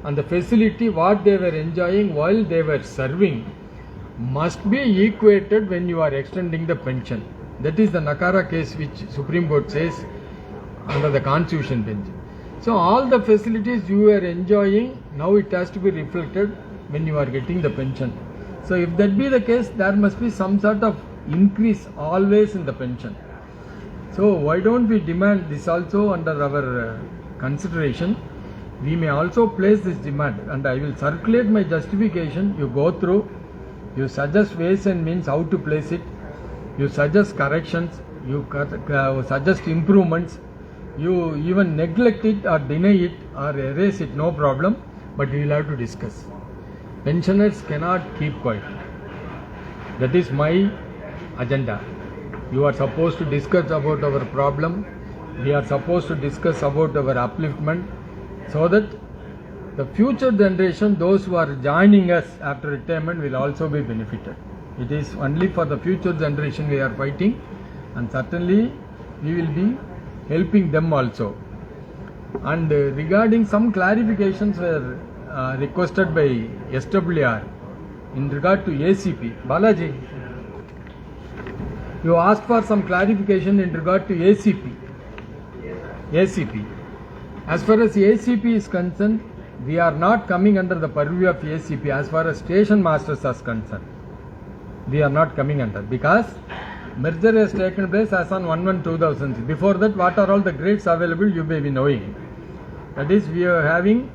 C: and the facility what they were enjoying while they were serving must be equated when you are extending the pension. That is the Nakara case which Supreme Court says under the Constitution bench. So all the facilities you are enjoying, now it has to be reflected when you are getting the pension. So if that be the case, there must be some sort of increase always in the pension. So why don't we demand this also under our consideration? We may also place this demand, and I will circulate my justification. You go through, you suggest ways and means how to place it, you suggest corrections, you suggest improvements, you even neglect it or deny it or erase it, no problem, but we will have to discuss. Pensioners cannot keep quiet. That is my agenda. You are supposed to discuss about our problem. We are supposed to discuss about our upliftment, so that the future generation, those who are joining us after retirement, will also be benefited. It is only for the future generation we are fighting, and certainly we will be helping them also. And regarding some clarifications were requested by SWR in regard to ACP. Balaji, you asked for some clarification in regard to ACP. ACP. As far as ACP is concerned, we are not coming under the purview of ACP as far as station masters are concerned. We are not coming under, because merger has taken place as on 1/1/2000. Before that, what are all the grades available, you may be knowing. That is, we are having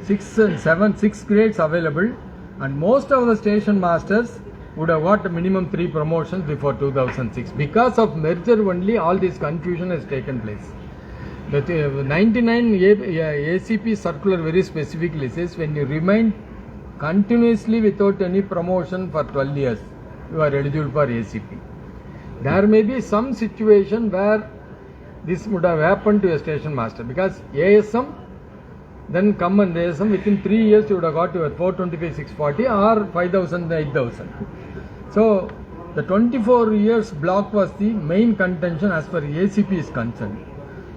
C: 6 grades available, and most of the station masters would have got a minimum 3 promotions before 2006. Because of merger only, all this confusion has taken place. The 99 ACP circular very specifically says when you remain continuously without any promotion for 12 years, you are eligible for ACP. There may be some situation where this would have happened to a station master, because ASM, then come and ASM, within 3 years you would have got to 425, 640 or 5000, 8000. So the 24 years block was the main contention as far as ACP is concerned.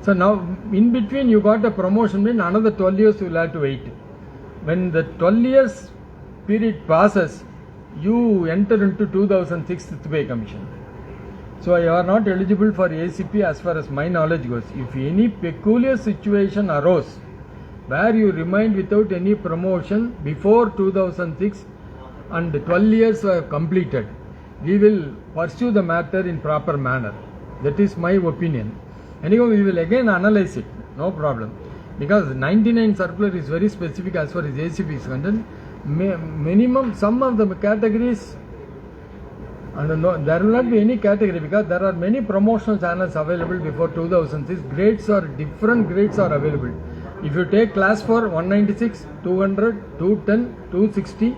C: So now in between you got a promotion, then another 12 years you will have to wait. When the 12 years period passes, you enter into 2006 Fifth Pay Commission. So you are not eligible for ACP as far as my knowledge goes. If any peculiar situation arose where you remained without any promotion before 2006 and 12 years were completed, we will pursue the matter in proper manner. That is my opinion. Anyway, we will again analyze it, no problem. Because 99 circular is very specific as far as ACP is concerned. Minimum, some of the categories, and no, there will not be any category because there are many promotional channels available before 2006. Grades are different, grades are available. If you take class 4, 196, 200, 210, 260,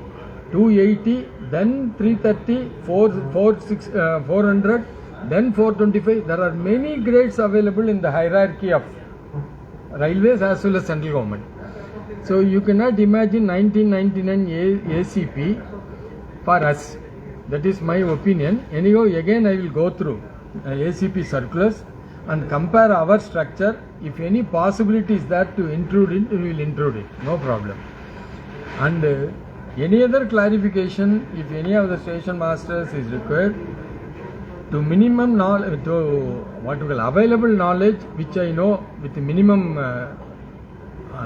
C: 280, then 330, 400, then 425. There are many grades available in the hierarchy of railways as well as central government. So you cannot imagine 1999 ACP for us. That is my opinion. Anyway, again I will go through ACP circulars and compare our structure. If any possibility is there to intrude it, we will intrude it. No problem. And any other clarification, if any of the station masters is required, to minimum knowledge, to what we call available knowledge, which I know with minimum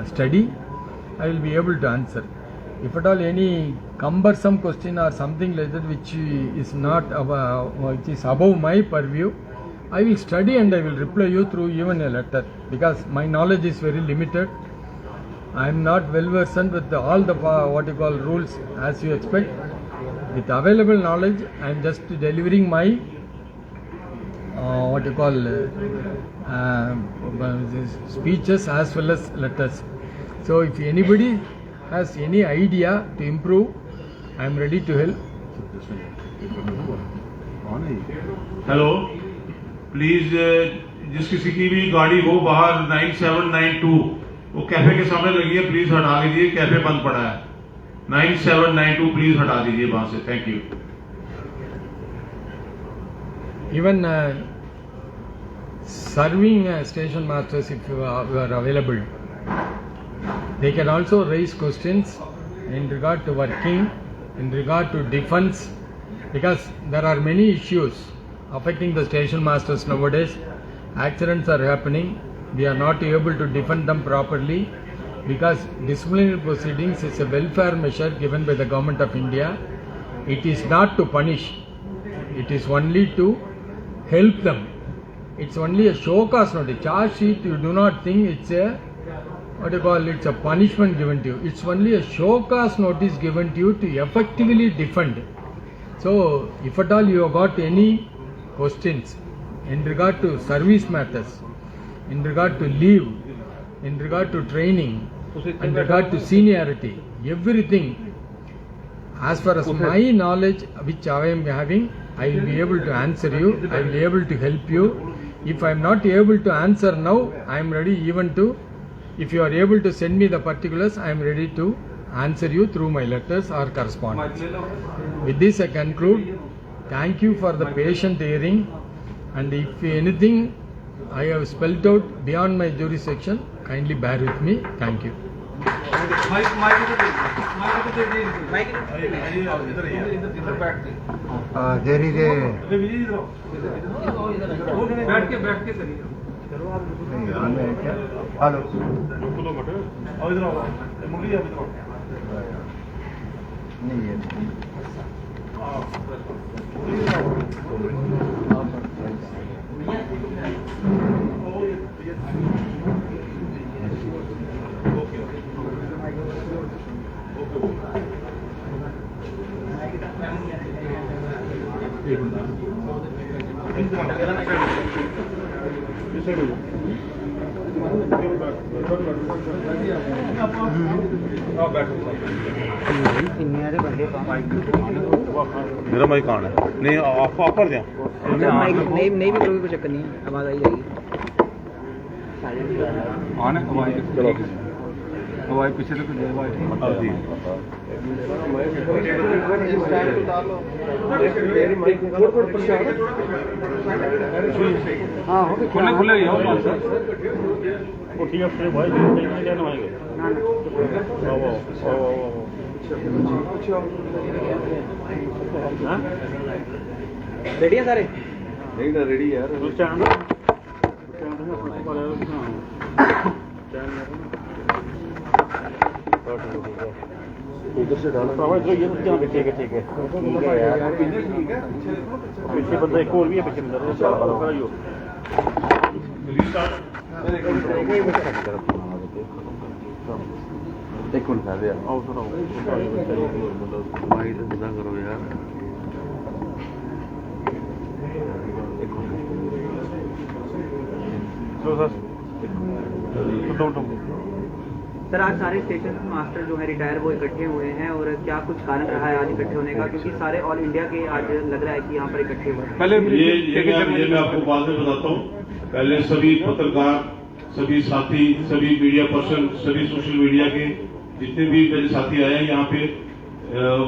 C: study, I will be able to answer. If at all any cumbersome question or something like that which is not which is above my purview, I will study and I will reply you through even a letter, because my knowledge is very limited. I am not well versed with all the what you call rules as you expect. With available knowledge, I am just delivering my what you call speeches as well as letters. So if anybody has any idea to improve, I am ready to help.
A: Hello please जिस किसी की भी गाड़ी हो बाहर 9792 वो cafe के सामने लगी है, प्लीज हटा लीजिए, कैफे बंद पड़ा है. 9792 प्लीज हटा दीजिए वहां से. Thank you.
C: Even serving station masters, if you are available, they can also raise questions in regard to working, in regard to defense, because there are many issues affecting the station masters nowadays. Accidents are happening, we are not able to defend them properly, because disciplinary proceedings is a welfare measure given by the Government of India. It is not to punish, it is only to help them. It's only a show cause notice. Charge sheet, you do not think it's a what you call, it's a punishment given to you. It's only a show cause notice given to you to effectively defend. So if at all you have got any questions in regard to service matters, in regard to leave, in regard to training, in regard to seniority, everything, as far as my knowledge which I am having, I will be able to answer you, I will be able to help you. If I am not able to answer now, I am ready even to, if you are able to send me the particulars, I am ready to answer you through my letters or correspondence. With this I conclude. Thank you for the patient hearing, and if anything I have spelled out beyond my jurisdiction, kindly bear with me. Thank you.
B: There is a
A: Okay. मेरा mic कहाँ है? नहीं of कर दिया।
D: नहीं भी करोगे कोई चक्कर नहीं है, आवाज़ आई जाएगी।
A: चलो
C: हवाई पीछे तो कुछ
A: हाँ जी।
C: खुले खुले ही हो
D: रेडी है सारे?
C: रेडी यार
E: उधर से डालो ठीक है यार पीछे बंदा एक और भी है पीछे एक मिनट यार आओ सुनो भाई मजा करो यार
D: सर आज सारे स्टेशन मास्टर जो है रिटायर वो इकट्ठे हुए हैं, और क्या कुछ कारण रहा है आज इकट्ठे होने का? क्योंकि सारे ऑल इंडिया के आज लग रहा है कि यहाँ पर इकट्ठे हुए हैं।
C: पहले
A: ये मैं आपको बाद में बताता हूँ। पहले सभी पत्रकार, सभी साथी, सभी मीडिया पर्सन, सभी सोशल मीडिया के जितने भी मेरे साथी आए हैं यहाँ पे,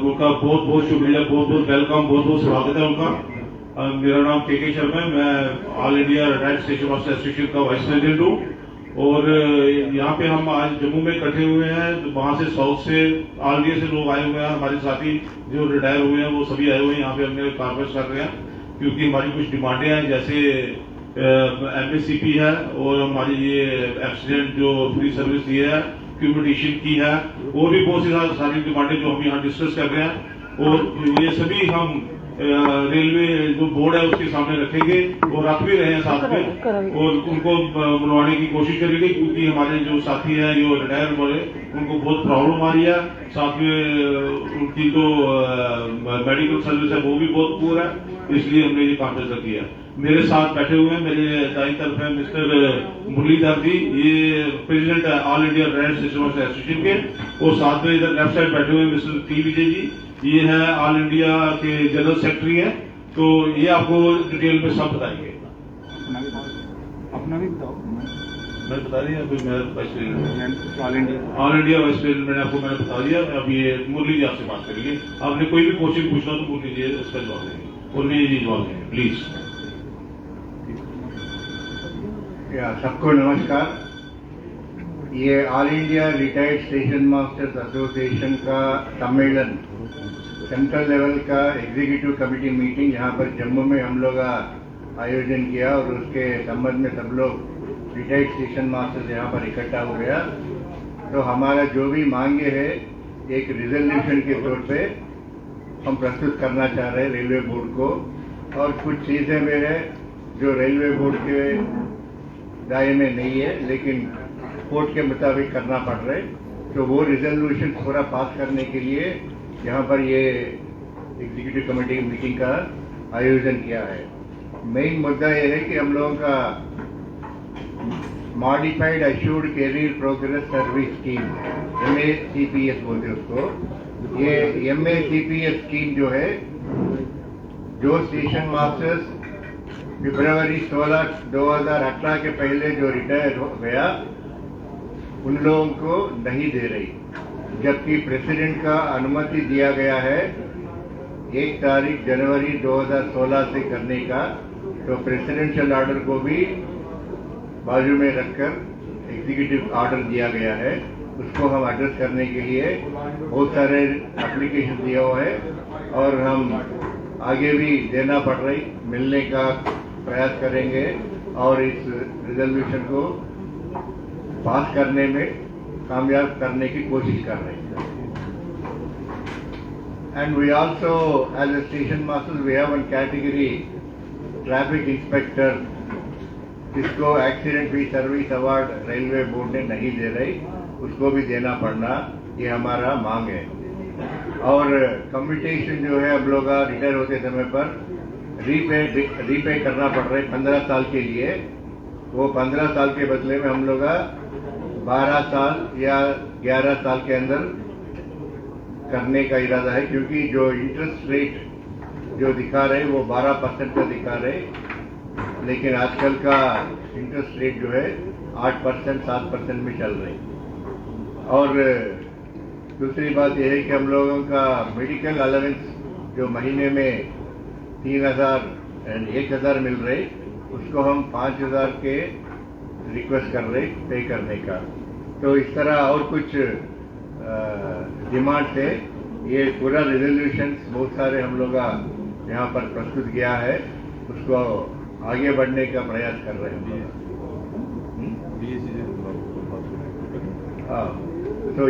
A: उनका बहुत बहुत शुक्रिया, बहुत बहुत वेलकम, बहुत बहुत स्वागत है उनका। मेरा नाम के शर्मा है, मैं all India retired station master association का वाइस प्रेसिडेंट हूँ। और यहाँ पे हम आज जम्मू में इकट्ठे हुए हैं, वहां से साउथ से, ऑल इंडिया से लोग आए हुए हैं। हमारे साथी जो रिटायर हुए हैं वो सभी आए हुए हैं यहाँ पे, हमने कॉन्फ्रेंस कर रहे हैं क्योंकि हमारी कुछ डिमांडें हैं, जैसे MACP है और हमारी ये एक्सीडेंट जो फ्री सर्विस ये है, कम्युनिकेशन की है, और भी बहुत सी सारी डिमांडें जो हम यहाँ डिस्कस कर रहे हैं। और ये सभी हम रेलवे जो बोर्ड है उसके सामने रखेंगे और रख भी रहे हैं साथ में, और उनको मनवाने की कोशिश करेंगे क्योंकि हमारे जो साथी हैं जो रिटायर वाले, उनको बहुत प्रॉब्लम आ रही है। साथ में उनकी जो मेडिकल सर्विस है वो भी बहुत पुअर है, इसलिए हमने ये कॉन्फ्रेंस रखी है। मेरे साथ बैठे हुए हैं, मेरे दाईं तरफ है मिस्टर मुरलीधर जी, ये प्रेसिडेंट है all India retired station master association के, और साथ में इधर लेफ्ट साइड बैठे हुए मिस्टर T विजय जी, ये है ऑल इंडिया के जनरल सेक्रेटरी हैं। तो ये आपको डिटेल में सब बताएंगे।
C: अपना भी बताओ।
A: मैं बता दिया, अभी मैं vice president
C: all
A: India vice president मैंने बता दिया। अब ये मुरली जी आपसे बात करेंगे, आपने कोई भी क्वेश्चन पूछना तो मुरली जी उसका जवाब देंगे, मुरली जी जवाब देंगे प्लीज।
B: सबको नमस्कार। ये all India retired station masters association का सम्मेलन, सेंट्रल लेवल का एग्जीक्यूटिव कमेटी मीटिंग यहाँ पर जम्मू में हम लोग आयोजन किया, और उसके संबंध में सब लोग रिटायर्ड स्टेशन मास्टर्स यहाँ पर इकट्ठा हो गया। तो हमारा जो भी मांगे है एक रिजोल्यूशन के तौर पे हम प्रस्तुत करना चाह रहे हैं रेलवे बोर्ड को, और कुछ चीजें में है जो रेलवे बोर्ड के दायरे में नहीं है लेकिन कोर्ट के मुताबिक करना पड़ रहा है। तो वो रिजोल्यूशन पूरा पास करने के लिए यहाँ पर ये एग्जीक्यूटिव कमेटी मीटिंग का आयोजन किया है। मेन मुद्दा ये है कि हम लोगों का modified assured career progress service scheme, MACPS बोलते हैं उसको। ये MACPS स्कीम जो है, जो स्टेशन मास्टर्स फरवरी 16, 2018 के पहले जो रिटायर हो गया उन लोगों को नहीं दे रही, जबकि प्रेसिडेंट का अनुमति दिया गया है 1 तारीख जनवरी 2016 से करने का। तो प्रेसिडेंशियल ऑर्डर को भी बाजू में रखकर एग्जीक्यूटिव ऑर्डर दिया गया है, उसको हम एड्रेस करने के लिए बहुत सारे एप्लीकेशन दिया हुआ है, और हम आगे भी देना पड़ रही मिलने का प्रयास करेंगे और इस रिजोल्यूशन को पास करने में कामयाब करने की कोशिश कर रहे हैं। And we also as a station master we have one category traffic inspector, जिसको accident free service award railway board ने नहीं दे रही, उसको भी देना पड़ना, ये हमारा मांग है। और कम्यूटेशन जो है हम लोग रिटायर होते समय पर रीपे करना पड़ रहा है 15 साल के लिए। वो 15 साल के बदले में हम लोग 12 साल या 11 साल के अंदर करने का इरादा है, क्योंकि जो इंटरेस्ट रेट जो दिखा रहे वो 12% का दिखा रहे, लेकिन आजकल का इंटरेस्ट रेट जो है 8% 7% में चल रही। और दूसरी बात यह है कि हम लोगों का मेडिकल अलावेंस जो महीने में 3,000 एंड 1,000 मिल रहे, उसको हम 5,000 के रिक्वेस्ट कर रहे पे करने का। तो इस तरह और कुछ डिमांड है। ये पूरा रेजोल्यूशन बहुत सारे हम लोग यहाँ पर प्रस्तुत किया है, उसको आगे बढ़ने का प्रयास कर रहे हैं। हाँ, तो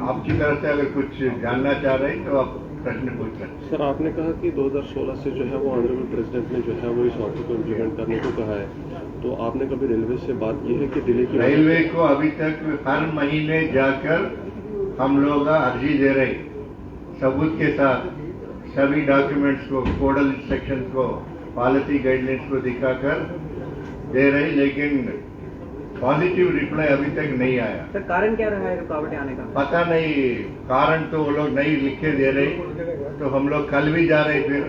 B: आपकी तरफ से अगर कुछ जानना चाह रहे हैं तो आप प्रश्न पूछ सकते हैं।
F: सर, आपने कहा कि 2016 से जो है वो ऑनरेबल प्रेसिडेंट ने जो है वो इस ऑर्डर को इम्प्लीमेंट करने को कहा है, तो आपने कभी रेलवे से बात की है कि डिले की?
B: रेलवे को अभी तक हर महीने जाकर हम लोग अर्जी दे रहे, सबूत के साथ सभी डॉक्यूमेंट्स को, कोडल इंस्ट्रक्शन को, पॉलिसी गाइडलाइंस को दिखाकर दे रहे, लेकिन पॉजिटिव रिप्लाई अभी तक नहीं आया।
D: सर कारण क्या रहा है रुकावटें आने का?
B: पता नहीं, कारण तो वो लोग नहीं लिखे दे रहे। तो हम लोग कल भी जा रहे, फिर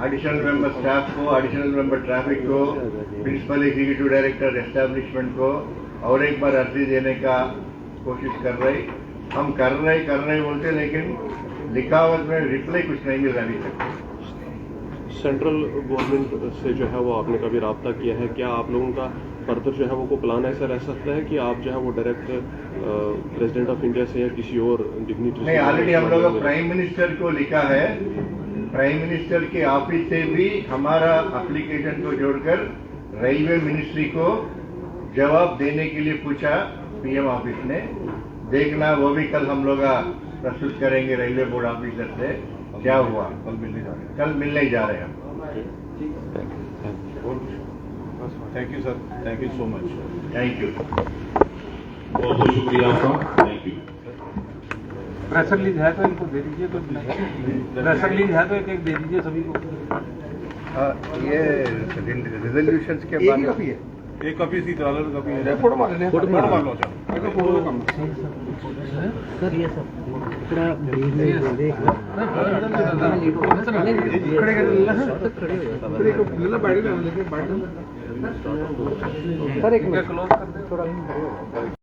B: एडिशनल मेंबर स्टाफ को, एडिशनल मेंबर ट्रैफिक को, प्रिंसिपल एग्जीक्यूटिव डायरेक्टर एस्टेब्लिशमेंट को और एक बार अर्जी देने का कोशिश कर रहे। हम कर रहे बोलते, लेकिन लिखावट में रिप्लाई कुछ नहीं मिल रहा अभी तक।
F: सेंट्रल गवर्नमेंट से जो है वो आपने कभी राब्ता किया है? क्या आप लोगों का फर्दर जो है वो प्लान ऐसा रह सकता है कि आप जो है वो डायरेक्ट प्रेसिडेंट ऑफ इंडिया से या किसी और डिग्निटरी
B: नहीं, ऑलरेडी हम लोग प्राइम मिनिस्टर को लिखा है। प्राइम मिनिस्टर के ऑफिस से भी हमारा एप्लीकेशन को जोड़कर रेलवे मिनिस्ट्री को जवाब देने के लिए पूछा पीएम ऑफिस ने। देखना वो भी कल हम लोग प्रस्तुत करेंगे रेलवे बोर्ड ऑफिसर से क्या हुआ। कल मिलने जा रहे हैं हम।
A: Thank you sir, thank you so much.
B: Thank you,
A: बहुत बहुत शुक्रिया आपका, थैंक यू।
G: प्रेस रिलीज है तो इनको दे दीजिए, कुछ प्रेस रिलीज है तो एक एक दे दीजिए सभी को।
B: ये रिजोल्यूशन के बाद
A: एक कॉपी सी तरह कॉपी है,
G: फोटो मार लेने,
A: फोटो मार लो।
G: फोटो कम
D: सर ये सब
G: खड़े कर सर एक मिनट क्लोज कर दे थोड़ा।